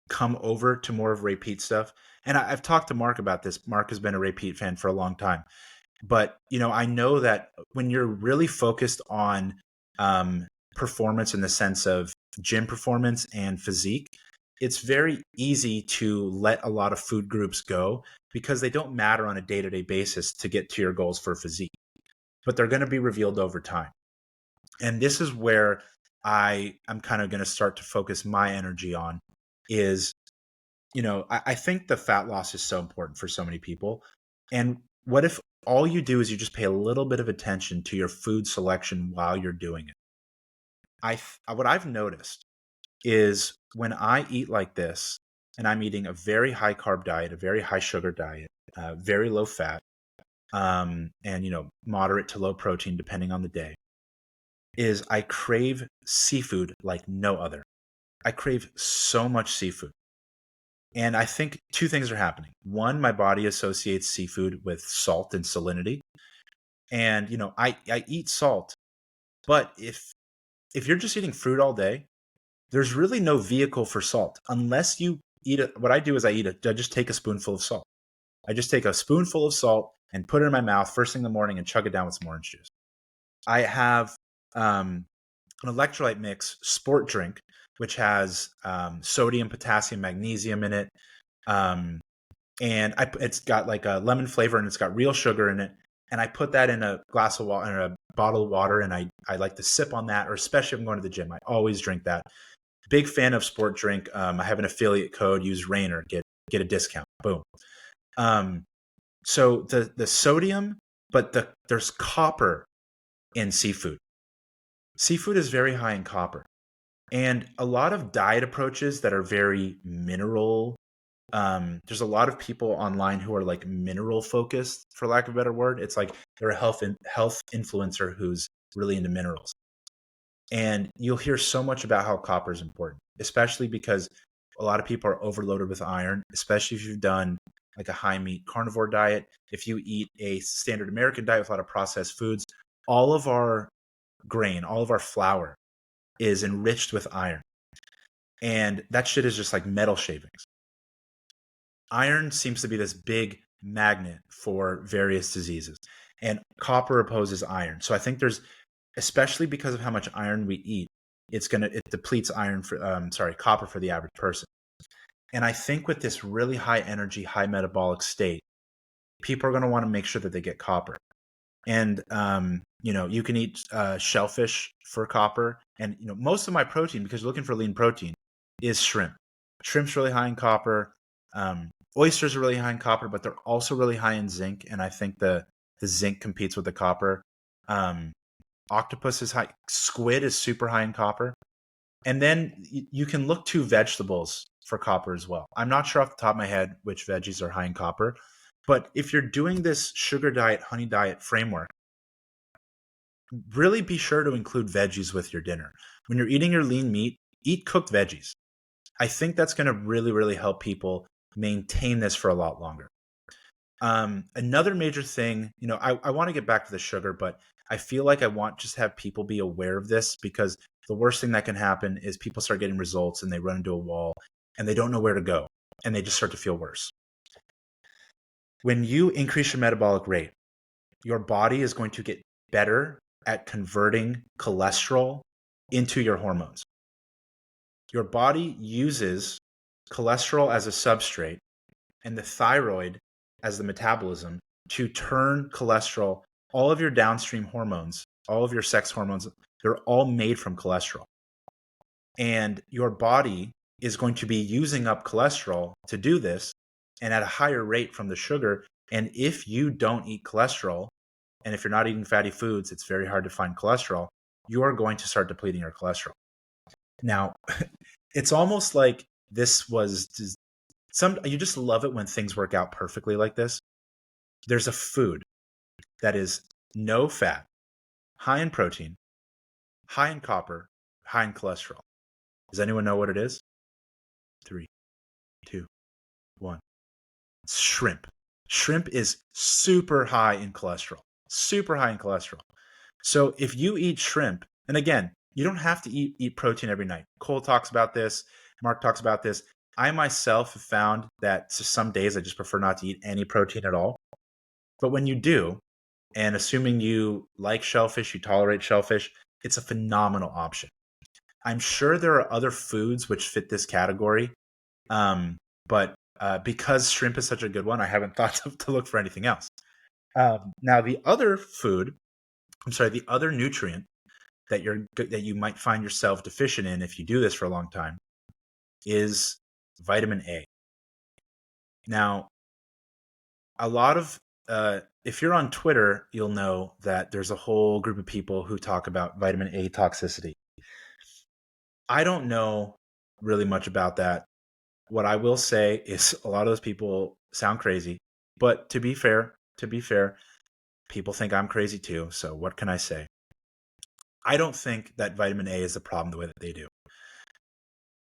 come over to more of Ray Peat stuff. And I've talked to Mark about this. Mark has been a Ray Peat fan for a long time. But, I know that when you're really focused on performance in the sense of gym performance and physique, it's very easy to let a lot of food groups go because they don't matter on a day-to-day basis to get to your goals for physique. But they're going to be revealed over time. And this is where I'm kind of going to start to focus my energy on is, I think the fat loss is so important for so many people. And what if all you do is you just pay a little bit of attention to your food selection while you're doing it? What I've noticed is when I eat like this, and I'm eating a very high carb diet, a very high sugar diet, very low fat, and moderate to low protein depending on the day, is I crave seafood like no other. I crave so much seafood. And I think two things are happening. One, my body associates seafood with salt and salinity. And, I eat salt, but if you're just eating fruit all day, there's really no vehicle for salt unless you eat it. What I do is I just take a spoonful of salt. I just take a spoonful of salt and put it in my mouth first thing in the morning and chug it down with some orange juice. I have an electrolyte mix sport drink, which has sodium, potassium, magnesium in it. And it's got like a lemon flavor and it's got real sugar in it. And I put that in a glass of water, in a bottle of water, and I like to sip on that, or especially if I'm going to the gym, I always drink that. Big fan of sport drink. I have an affiliate code. Use RAINER, get a discount. Boom. So the sodium, but there's copper in seafood. Seafood is very high in copper, and a lot of diet approaches that are very mineral. There's a lot of people online who are like mineral focused, for lack of a better word. It's like they're a health influencer who's really into minerals. And you'll hear so much about how copper is important, especially because a lot of people are overloaded with iron, especially if you've done like a high meat carnivore diet. If you eat a standard American diet with a lot of processed foods, all of our grain, all of our flour is enriched with iron. And that shit is just like metal shavings. Iron seems to be this big magnet for various diseases, and copper opposes iron. So I think especially because of how much iron we eat, it depletes copper for the average person. And I think with this really high energy, high metabolic state, people are going to want to make sure that they get copper. And you can eat shellfish for copper, and most of my protein, because you're looking for lean protein, is shrimp. Shrimp's really high in copper. Oysters are really high in copper, but they're also really high in zinc, and I think the zinc competes with the copper. Octopus is high. Squid is super high in copper. And then you can look to vegetables for copper as well. I'm not sure off the top of my head which veggies are high in copper, but if you're doing this sugar diet, honey diet framework, really be sure to include veggies with your dinner. When you're eating your lean meat, eat cooked veggies. I think that's going to really, really help people maintain this for a lot longer. Another major thing, I want to get back to the sugar, but I feel like I want just to have people be aware of this, because the worst thing that can happen is people start getting results and they run into a wall and they don't know where to go and they just start to feel worse. When you increase your metabolic rate, your body is going to get better at converting cholesterol into your hormones. Your body uses cholesterol as a substrate and the thyroid as the metabolism to turn cholesterol. All of your downstream hormones, all of your sex hormones, they're all made from cholesterol. And your body is going to be using up cholesterol to do this, and at a higher rate from the sugar. And if you don't eat cholesterol, and if you're not eating fatty foods, it's very hard to find cholesterol. You are going to start depleting your cholesterol. Now, it's almost like this was you just love it when things work out perfectly like this. There's a food that is no fat, high in protein, high in copper, high in cholesterol. Does anyone know what it is? 3, 2, 1. It's shrimp. Shrimp is super high in cholesterol. Super high in cholesterol. So if you eat shrimp, and again, you don't have to eat protein every night. Cole talks about this. Mark talks about this. I myself have found that some days I just prefer not to eat any protein at all. But when you do, and assuming you like shellfish, you tolerate shellfish, it's a phenomenal option. I'm sure there are other foods which fit this category, but because shrimp is such a good one, I haven't thought to look for anything else. Now, the other nutrient that you might find yourself deficient in if you do this for a long time is vitamin A. Now, a lot of if you're on Twitter, you'll know that there's a whole group of people who talk about vitamin A toxicity. I don't know really much about that. What I will say is a lot of those people sound crazy, but to be fair, people think I'm crazy too. So what can I say? I don't think that vitamin A is the problem the way that they do.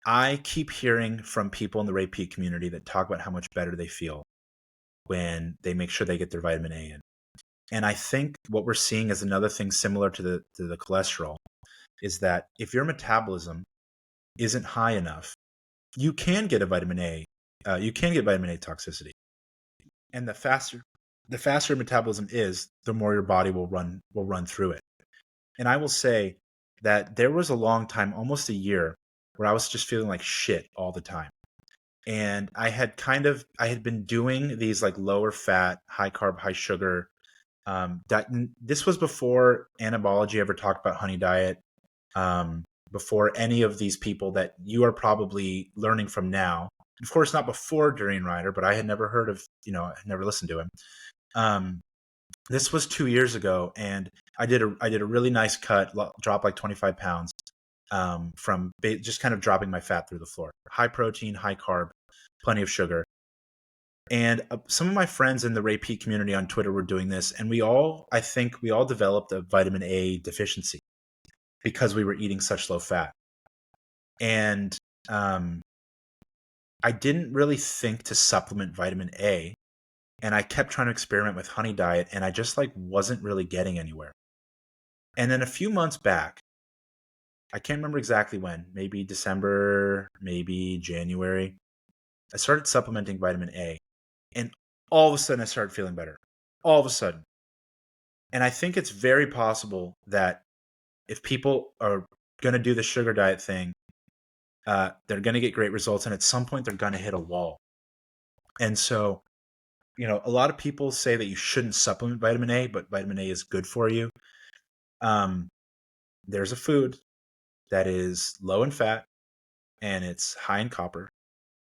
I keep hearing from people in the Ray Peat community that talk about how much better they feel when they make sure they get their vitamin A in. And I think what we're seeing is another thing similar to the cholesterol is that if your metabolism isn't high enough, you can get a vitamin A. You can get vitamin A toxicity, and the faster metabolism is, the more your body will run through it. And I will say that there was a long time, almost a year, where I was just feeling like shit all the time. And I had been doing these like lower fat, high carb, high sugar. This was before Anabology ever talked about honey diet. Before any of these people that you are probably learning from now. Of course, not before during RAINER, but I had never heard of, I had never listened to him. This was 2 years ago, and I did a really nice cut, dropped like 25 pounds from just kind of dropping my fat through the floor. High protein, high carb, plenty of sugar. And some of my friends in the Ray Peat community on Twitter were doing this, and I think we all developed a vitamin A deficiency because we were eating such low fat. And I didn't really think to supplement vitamin A, and I kept trying to experiment with honey diet, and I just like wasn't really getting anywhere. And then a few months back, I can't remember exactly when, maybe December, maybe January, I started supplementing vitamin A, and all of a sudden I started feeling better. All of a sudden. And I think it's very possible that if people are going to do the sugar diet thing, they're going to get great results, and at some point they're going to hit a wall. And so, a lot of people say that you shouldn't supplement vitamin A, but vitamin A is good for you. There's a food that is low in fat, and it's high in copper,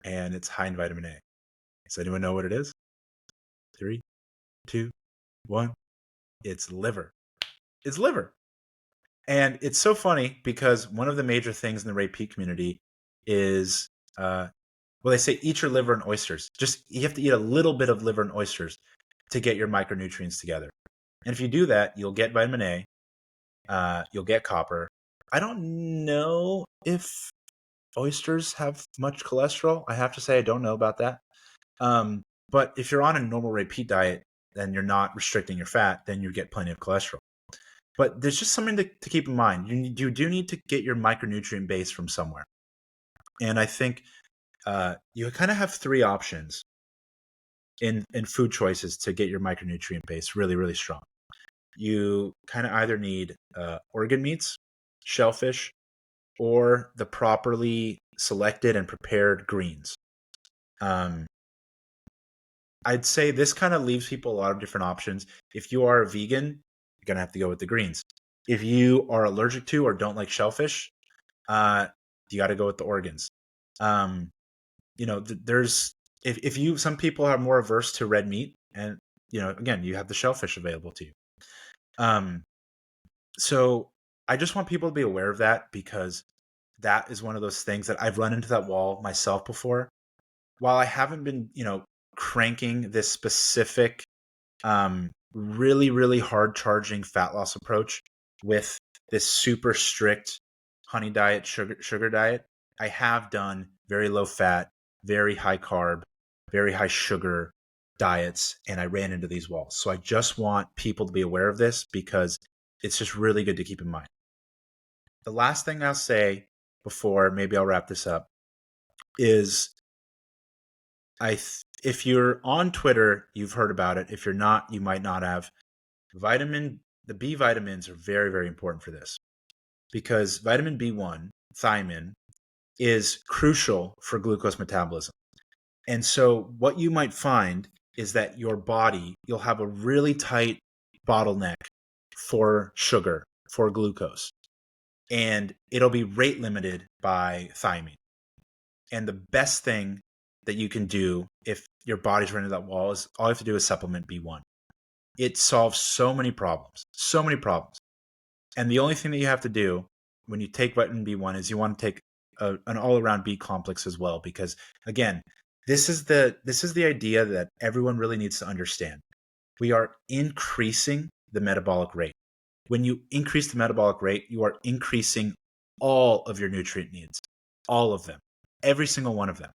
and it's high in vitamin A. Does anyone know what it is? 3, 2, 1. It's liver. It's liver. And it's so funny because one of the major things in the Ray Peat community is, they say eat your liver and oysters. Just you have to eat a little bit of liver and oysters to get your micronutrients together. And if you do that, you'll get vitamin A, you'll get copper. I don't know if oysters have much cholesterol. I have to say I don't know about that. But if you're on a normal Ray Peat diet, then you're not restricting your fat, then you get plenty of cholesterol. But there's just something to keep in mind. You do need to get your micronutrient base from somewhere. And I think you kind of have 3 options in food choices to get your micronutrient base really, really strong. You kind of either need organ meats, shellfish, or the properly selected and prepared greens. I'd say this kind of leaves people a lot of different options. If you are a vegan, you're going to have to go with the greens. If you are allergic to or don't like shellfish, you got to go with the organs. There's some people are more averse to red meat, and again, you have the shellfish available to you. So I just want people to be aware of that, because that is one of those things that I've run into that wall myself before. While I haven't been, cranking this specific, really, really hard charging fat loss approach with this super strict honey diet, sugar diet, I have done very low fat, very high carb, very high sugar diets, and I ran into these walls. So I just want people to be aware of this, because it's just really good to keep in mind. The last thing I'll say before maybe I'll wrap this up is if you're on Twitter, you've heard about it. If you're not, you might not have. The B vitamins are very, very important for this, because vitamin B1, thiamine, is crucial for glucose metabolism. And so what you might find is that your body, you'll have a really tight bottleneck for sugar, for glucose, and it'll be rate limited by thiamine. And the best thing that you can do if your body's running that wall is all you have to do is supplement B1. It solves so many problems. And the only thing that you have to do when you take vitamin B1 is you want to take an all-around B complex as well, because again, this is the idea that everyone really needs to understand. We are increasing the metabolic rate. When you increase the metabolic rate, you are increasing all of your nutrient needs, all of them. every single one of them,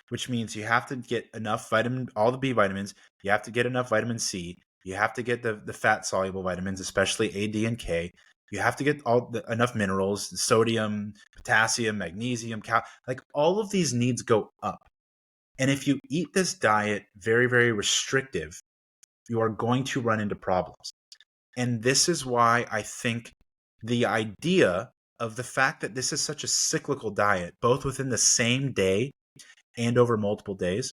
which means you have to get enough all the B vitamins. You have to get enough vitamin C. You have to get the fat soluble vitamins, especially A, D, and K. You have to get enough minerals, sodium, potassium, magnesium, like all of these needs go up. And if you eat this diet very, very restrictive, you are going to run into problems. And this is why I think the idea of the fact that this is such a cyclical diet, both within the same day and over multiple days,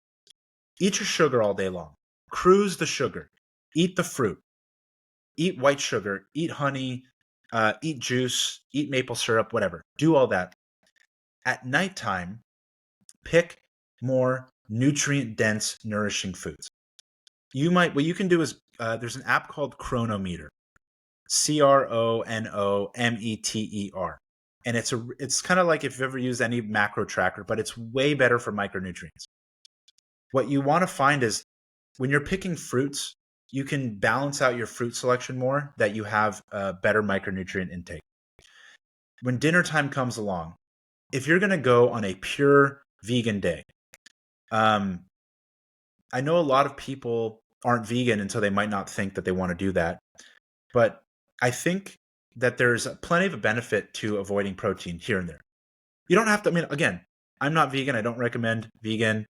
eat your sugar all day long. Cruise the sugar. Eat the fruit. Eat white sugar. Eat honey. Eat juice. Eat maple syrup, whatever. Do all that. At nighttime, pick more nutrient-dense, nourishing foods. What you can do is there's an app called Chronometer, Cronometer, and it's kind of like if you've ever used any macro tracker, but it's way better for micronutrients. What you want to find is when you're picking fruits, you can balance out your fruit selection more, that you have a better micronutrient intake. When dinner time comes along, if you're going to go on a pure vegan day, I know a lot of people aren't vegan, and so they might not think that they want to do that. But I think that there's plenty of a benefit to avoiding protein here and there. You don't have to, I mean, again, I'm not vegan. I don't recommend vegan.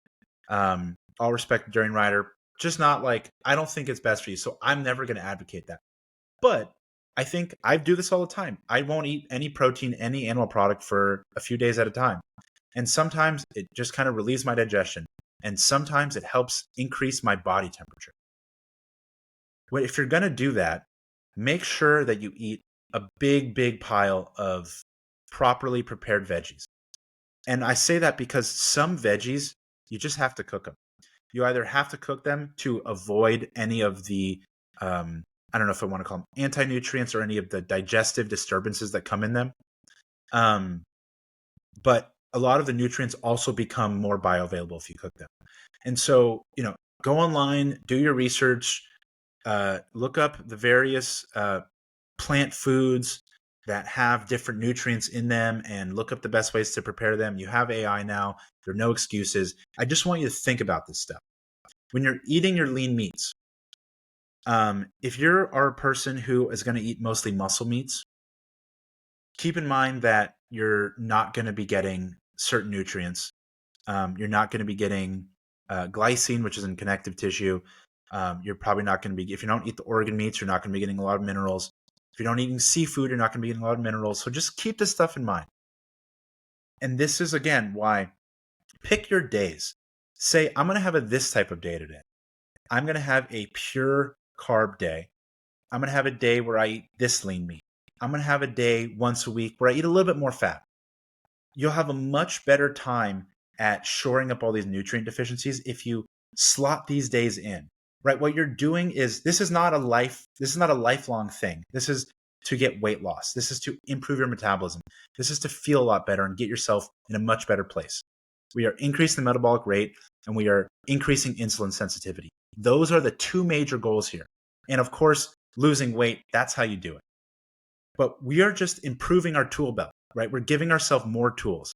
All respect during Rider, just not like, I don't think it's best for you. So I'm never going to advocate that. But I think I do this all the time. I won't eat any protein, any animal product for a few days at a time. And sometimes it just kind of relieves my digestion. And sometimes it helps increase my body temperature. Well, if you're going to do that, make sure that you eat a big, big pile of properly prepared veggies. And I say that because some veggies, you just have to cook them. You either have to cook them to avoid any of the, I don't know if I want to call them anti-nutrients or any of the digestive disturbances that come in them. But a lot of the nutrients also become more bioavailable if you cook them. And so, go online, do your research, look up the various plant foods that have different nutrients in them, and look up the best ways to prepare them. You have AI now. There are no excuses. I just want you to think about this stuff. When you're eating your lean meats, if you are a person who is going to eat mostly muscle meats, keep in mind that you're not going to be getting certain nutrients. You're not going to be getting glycine, which is in connective tissue. You're probably not going to be, if you don't eat the organ meats, you're not going to be getting a lot of minerals. If you don't eat seafood, you're not going to be getting a lot of minerals. So just keep this stuff in mind. And this is, again, why pick your days. Say, I'm going to have this type of day today. I'm going to have a pure carb day. I'm going to have a day where I eat this lean meat. I'm going to have a day once a week where I eat a little bit more fat. You'll have a much better time at shoring up all these nutrient deficiencies if you slot these days in, right? What you're doing is, this is not a lifelong thing. This is to get weight loss. This is to improve your metabolism. This is to feel a lot better and get yourself in a much better place. We are increasing the metabolic rate, and we are increasing insulin sensitivity. Those are the two major goals here. And of course, losing weight, that's how you do it. But we are just improving our tool belt, right? We're giving ourselves more tools.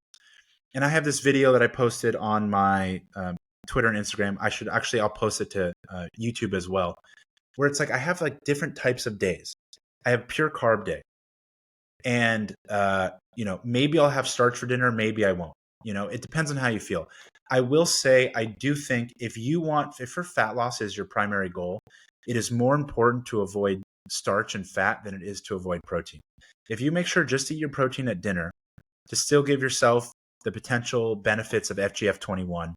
And I have this video that I posted on my Twitter and Instagram. I'll post it to YouTube as well, where it's like, I have like different types of days. I have pure carb day. And, maybe I'll have starch for dinner. Maybe I won't. It depends on how you feel. I will say, I do think if for fat loss is your primary goal, it is more important to avoid starch and fat than it is to avoid protein. If you make sure just to eat your protein at dinner, to still give yourself the potential benefits of FGF21,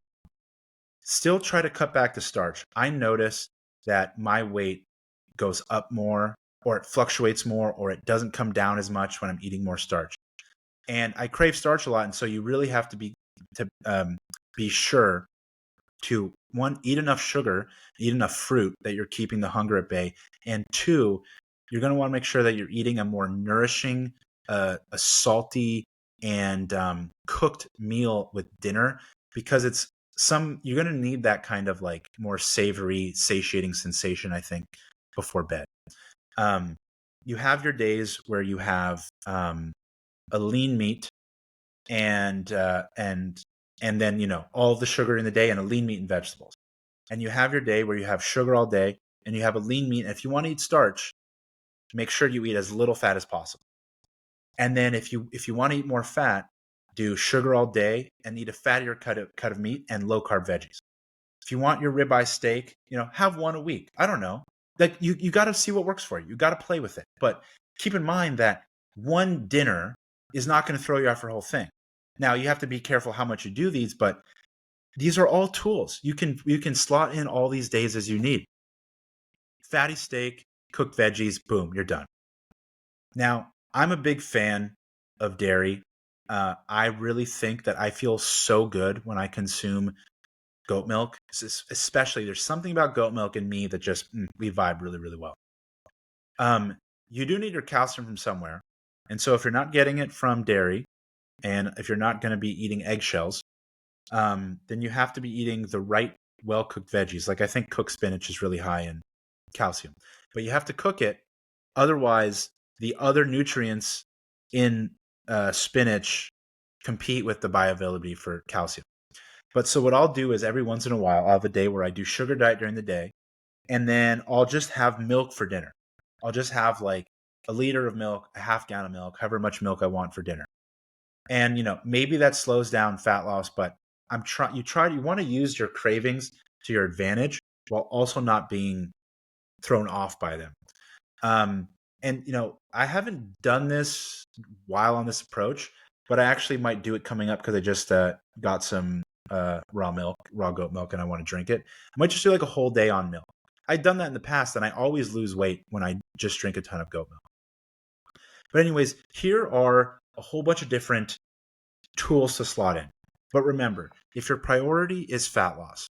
still try to cut back the starch. I notice that my weight goes up more, or it fluctuates more, or it doesn't come down as much when I'm eating more starch. And I crave starch a lot, and so you really have to be sure to, one, eat enough sugar, eat enough fruit that you're keeping the hunger at bay, and two, you're going to want to make sure that you're eating a more nourishing, a salty and cooked meal with dinner, because you're going to need that kind of like more savory, satiating sensation, I think, before bed. You have your days where you have a lean meat and and then, all of the sugar in the day and a lean meat and vegetables. And you have your day where you have sugar all day and you have a lean meat. And if you want to eat starch, make sure you eat as little fat as possible. And then if you want to eat more fat, do sugar all day and eat a fattier cut of meat and low carb veggies. If you want your ribeye steak, have one a week. I don't know. Like you got to see what works for you. You got to play with it. But keep in mind that one dinner is not going to throw you off your whole thing. Now you have to be careful how much you do these, but these are all tools. You can slot in all these days as you need. Fatty steak, cooked veggies, boom, you're done. Now, I'm a big fan of dairy. I really think that I feel so good when I consume goat milk, especially there's something about goat milk in me that just, we vibe really, really well. You do need your calcium from somewhere. And so if you're not getting it from dairy, and if you're not going to be eating eggshells, then you have to be eating the right well-cooked veggies. Like I think cooked spinach is really high in calcium, but you have to cook it. Otherwise, the other nutrients in spinach compete with the bioavailability for calcium. But so what I'll do is every once in a while, I'll have a day where I do sugar diet during the day, and then I'll just have milk for dinner. I'll just have like a liter of milk, a half gallon of milk, however much milk I want for dinner. And, maybe that slows down fat loss, but you want to use your cravings to your advantage while also not being thrown off by them. And, I haven't done this while on this approach, but I actually might do it coming up because I just got some raw goat milk, and I want to drink it. I might just do like a whole day on milk. I've done that in the past, and I always lose weight when I just drink a ton of goat milk. But anyways, here are a whole bunch of different tools to slot in. But remember, if your priority is fat loss,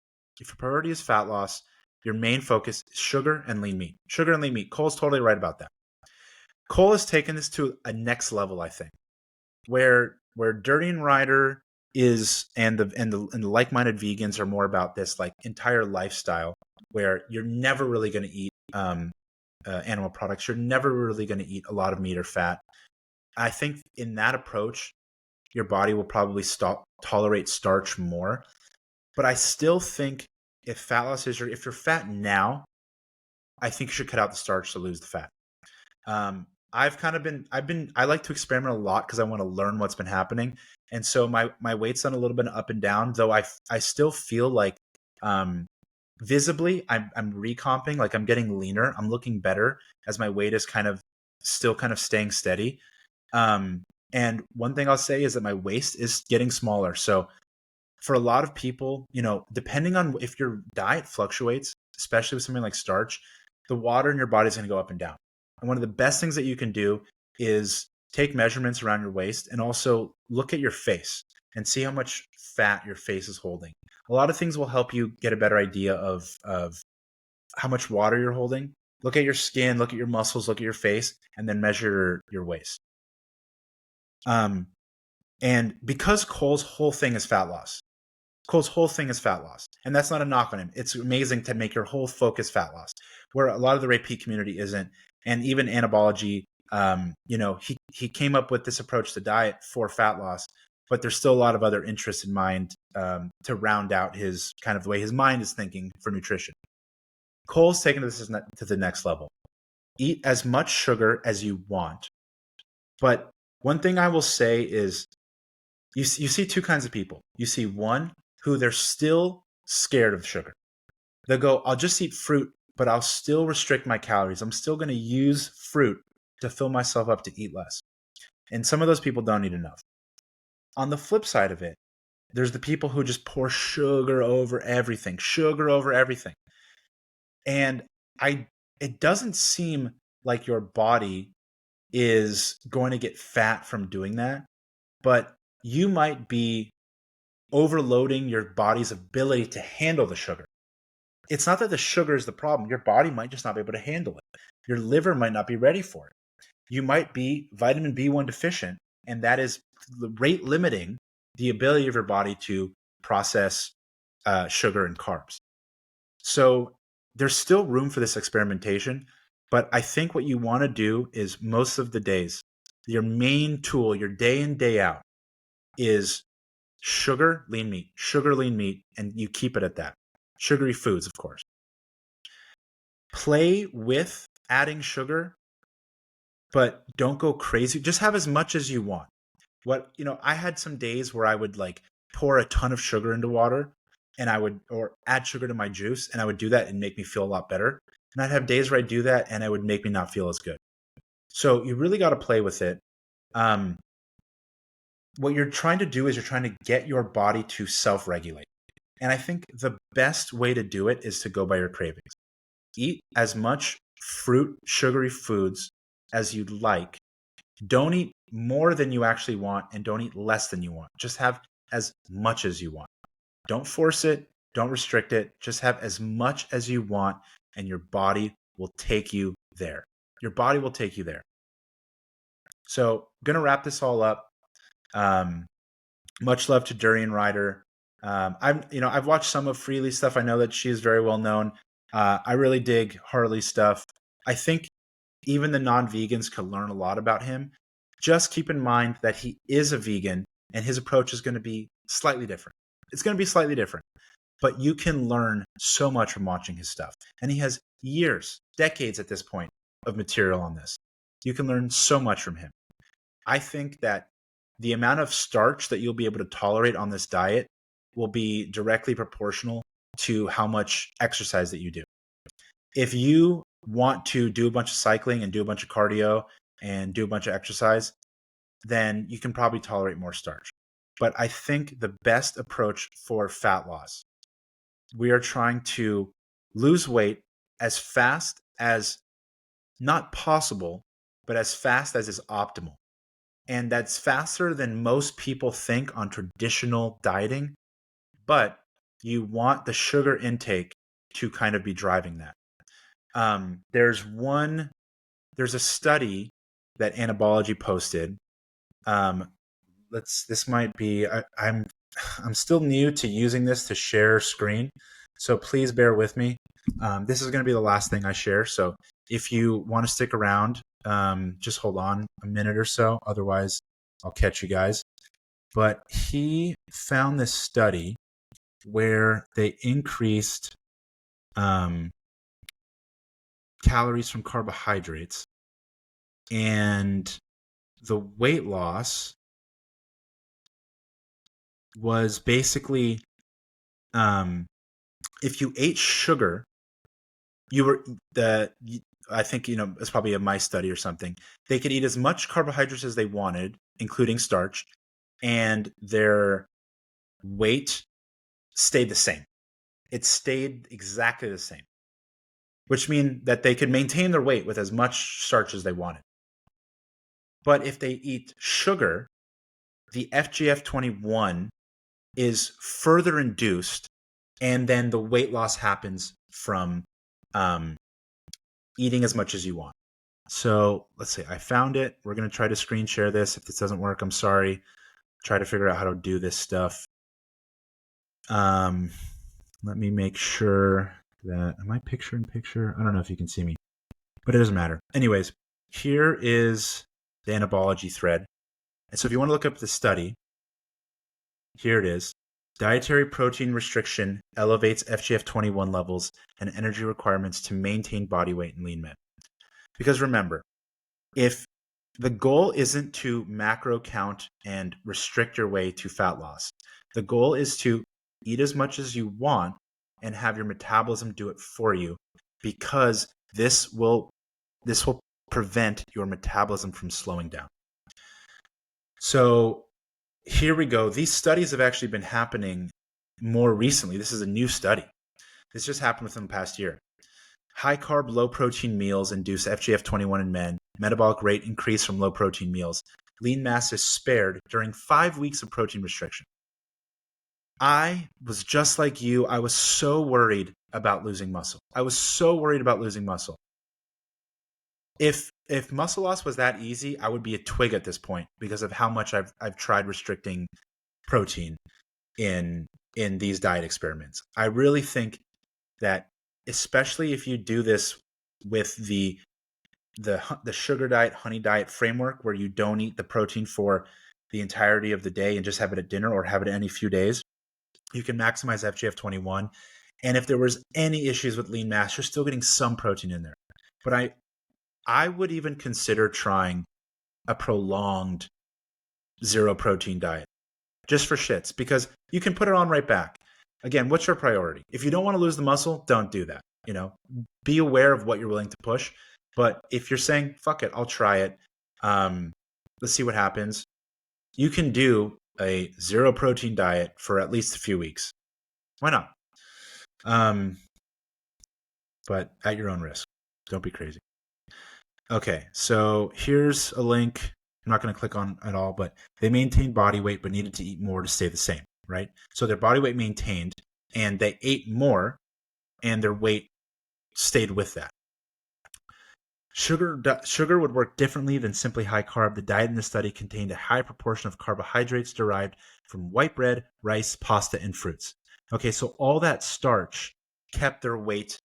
your main focus is sugar and lean meat. Sugar and lean meat. Cole's totally right about that. Cole has taken this to a next level, I think, where Dirty and Ryder is, and the like-minded vegans are more about this like entire lifestyle where you're never really going to eat animal products. You're never really going to eat a lot of meat or fat. I think in that approach, your body will probably tolerate starch more. But I still think if fat loss is if you're fat now, I think you should cut out the starch to lose the fat. I like to experiment a lot because I want to learn what's been happening. And so my weight's done a little bit up and down, though I still feel like visibly I'm recomping, like I'm getting leaner. I'm looking better as my weight is still staying steady. And one thing I'll say is that my waist is getting smaller. So for a lot of people, depending on if your diet fluctuates, especially with something like starch, the water in your body is going to go up and down. And one of the best things that you can do is take measurements around your waist and also look at your face and see how much fat your face is holding. A lot of things will help you get a better idea of how much water you're holding. Look at your skin, look at your muscles, look at your face, and then measure your waist. And because Cole's whole thing is fat loss, and that's not a knock on him. It's amazing to make your whole focus fat loss, where a lot of the Ray Peat community isn't. And even Anabology, he came up with this approach to diet for fat loss, but there's still a lot of other interests in mind to round out his kind of the way his mind is thinking for nutrition. Cole's taken this to the next level. Eat as much sugar as you want. But one thing I will say is you see two kinds of people. You see one who they're still scared of sugar. They'll go, I'll just eat fruit, but I'll still restrict my calories. I'm still going to use fruit to fill myself up to eat less. And some of those people don't eat enough. On the flip side of it, there's the people who just pour sugar over everything. And it doesn't seem like your body is going to get fat from doing that, but you might be overloading your body's ability to handle the sugar. It's not that the sugar is the problem. Your body might just not be able to handle it. Your liver might not be ready for it. You might be vitamin B1 deficient, and that is rate limiting the ability of your body to process sugar and carbs. So there's still room for this experimentation, but I think what you want to do is most of the days, your main tool, your day in, day out, is sugar, lean meat, and you keep it at that. Sugary foods, of course. Play with adding sugar, but don't go crazy. Just have as much as you want. I had some days where I would like pour a ton of sugar into water or add sugar to my juice, and I would do that and make me feel a lot better. And I'd have days where I'd do that and it would make me not feel as good. So you really got to play with it. What you're trying to do is you're trying to get your body to self-regulate. And I think the best way to do it is to go by your cravings. Eat as much fruit, sugary foods as you'd like. Don't eat more than you actually want, and don't eat less than you want. Just have as much as you want. Don't force it. Don't restrict it. Just have as much as you want, and your body will take you there. Your body will take you there. So I'm going to wrap this all up. Much love to Durian Rider. I've watched some of Freely's stuff. I know that she is very well known. I really dig Harley's stuff. I think even the non-vegans could learn a lot about him. Just keep in mind that he is a vegan and his approach is going to be slightly different. It's going to be slightly different, but you can learn so much from watching his stuff. And he has years, decades at this point of material on this. You can learn so much from him. I think that the amount of starch that you'll be able to tolerate on this diet will be directly proportional to how much exercise that you do. If you want to do a bunch of cycling and do a bunch of cardio and do a bunch of exercise, then you can probably tolerate more starch. But I think the best approach for fat loss, we are trying to lose weight as fast as not possible, but as fast as is optimal. And that's faster than most people think on traditional dieting, but you want the sugar intake to kind of be driving that. There's a study that Anabology posted. This might be, I'm still new to using this to share screen, so please bear with me. This is going to be the last thing I share. So if you want to stick around, just hold on a minute or so. Otherwise, I'll catch you guys. But he found this study where they increased calories from carbohydrates, and the weight loss was basically if you ate sugar, I think, it's probably a mice study or something. They could eat as much carbohydrates as they wanted, including starch, and their weight stayed the same. It stayed exactly the same, which means that they could maintain their weight with as much starch as they wanted. But if they eat sugar, the FGF21 is further induced, and then the weight loss happens from eating as much as you want. So let's see, I found it. We're going to try to screen share this. If this doesn't work, I'm sorry. Try to figure out how to do this stuff. Let me make sure that, am I picture in picture? I don't know if you can see me, but it doesn't matter. Anyways, here is the Anabology thread. And so if you want to look up the study, here it is. Dietary protein restriction elevates FGF21 levels and energy requirements to maintain body weight in lean men. Because remember, if the goal isn't to macro count and restrict your way to fat loss, the goal is to eat as much as you want and have your metabolism do it for you, because this will prevent your metabolism from slowing down. So here we go. These studies have actually been happening more recently. This is a new study. This just happened within the past year. High carb, low protein meals induce FGF21 in men. Metabolic rate increase from low protein meals. Lean mass is spared during 5 weeks of protein restriction. I was just like you. I was so worried about losing muscle. If muscle loss was that easy, I would be a twig at this point because of how much I've tried restricting protein in these diet experiments. I really think that, especially if you do this with the sugar diet, honey diet framework, where you don't eat the protein for the entirety of the day and just have it at dinner or have it any few days, you can maximize FGF21. And if there was any issues with lean mass, you're still getting some protein in there. But I would even consider trying a prolonged zero protein diet just for shits, because you can put it on right back. Again, what's your priority? If you don't want to lose the muscle, don't do that. Be aware of what you're willing to push. But if you're saying, fuck it, I'll try it. Let's see what happens. You can do a zero protein diet for at least a few weeks. Why not? But at your own risk. Don't be crazy. Okay, so here's a link. I'm not going to click on at all, but they maintained body weight but needed to eat more to stay the same, right? So their body weight maintained, and they ate more, and their weight stayed with that. Sugar would work differently than simply high carb. The diet in the study contained a high proportion of carbohydrates derived from white bread, rice, pasta, and fruits. Okay, so all that starch kept their weight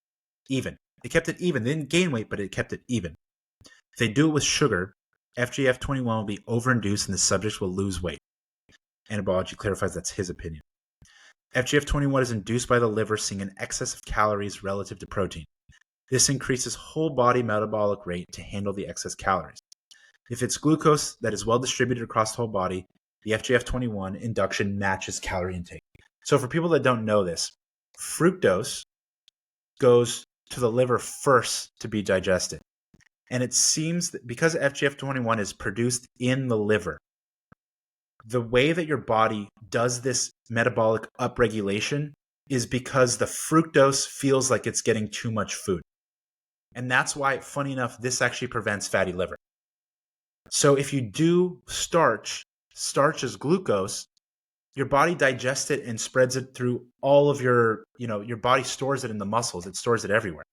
even. It kept it even. They didn't gain weight, but it kept it even. If they do it with sugar, FGF21 will be overinduced and the subjects will lose weight. Anabology clarifies that's his opinion. FGF21 is induced by the liver seeing an excess of calories relative to protein. This increases whole body metabolic rate to handle the excess calories. If it's glucose that is well distributed across the whole body, the FGF21 induction matches calorie intake. So for people that don't know this, fructose goes to the liver first to be digested. And it seems that because FGF21 is produced in the liver, the way that your body does this metabolic upregulation is because the fructose feels like it's getting too much food. And that's why, funny enough, this actually prevents fatty liver. So if you do starch is glucose, your body digests it and spreads it through all of your body stores it in the muscles. It stores it everywhere.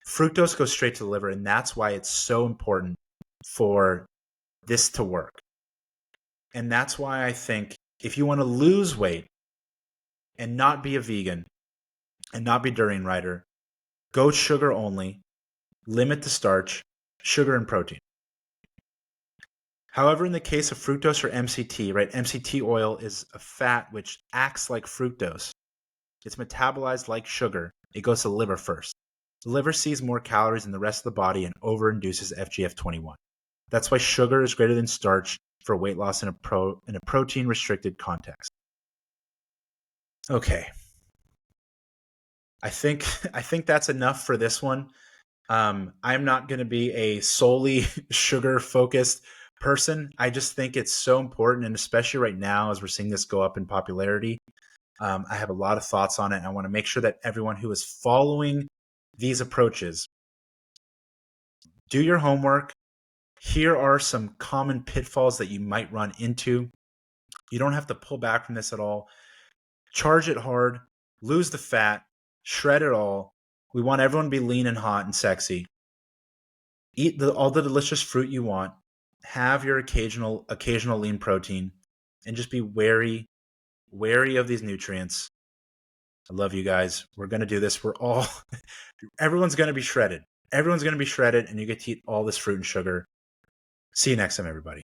Fructose goes straight to the liver, and that's why it's so important for this to work. And that's why I think if you want to lose weight and not be a vegan and not be Durian Rider, go sugar only, limit the starch, sugar and protein. However, in the case of fructose or MCT, right, MCT oil is a fat which acts like fructose. It's metabolized like sugar. It goes to the liver first. The liver sees more calories than the rest of the body and overinduces FGF21. That's why sugar is greater than starch for weight loss in a protein-restricted context. Okay. I think that's enough for this one. I'm not going to be a solely sugar-focused person. I just think it's so important, and especially right now as we're seeing this go up in popularity, I have a lot of thoughts on it. I want to make sure that everyone who is following these approaches, do your homework. Here are some common pitfalls that you might run into. You don't have to pull back from this at all. Charge it hard, lose the fat, shred it all. We want everyone to be lean and hot and sexy. Eat all the delicious fruit you want. Have your occasional lean protein, and just be wary of these nutrients. I love you guys. We're going to do this. Everyone's going to be shredded. Everyone's going to be shredded, and you get to eat all this fruit and sugar. See you next time, everybody.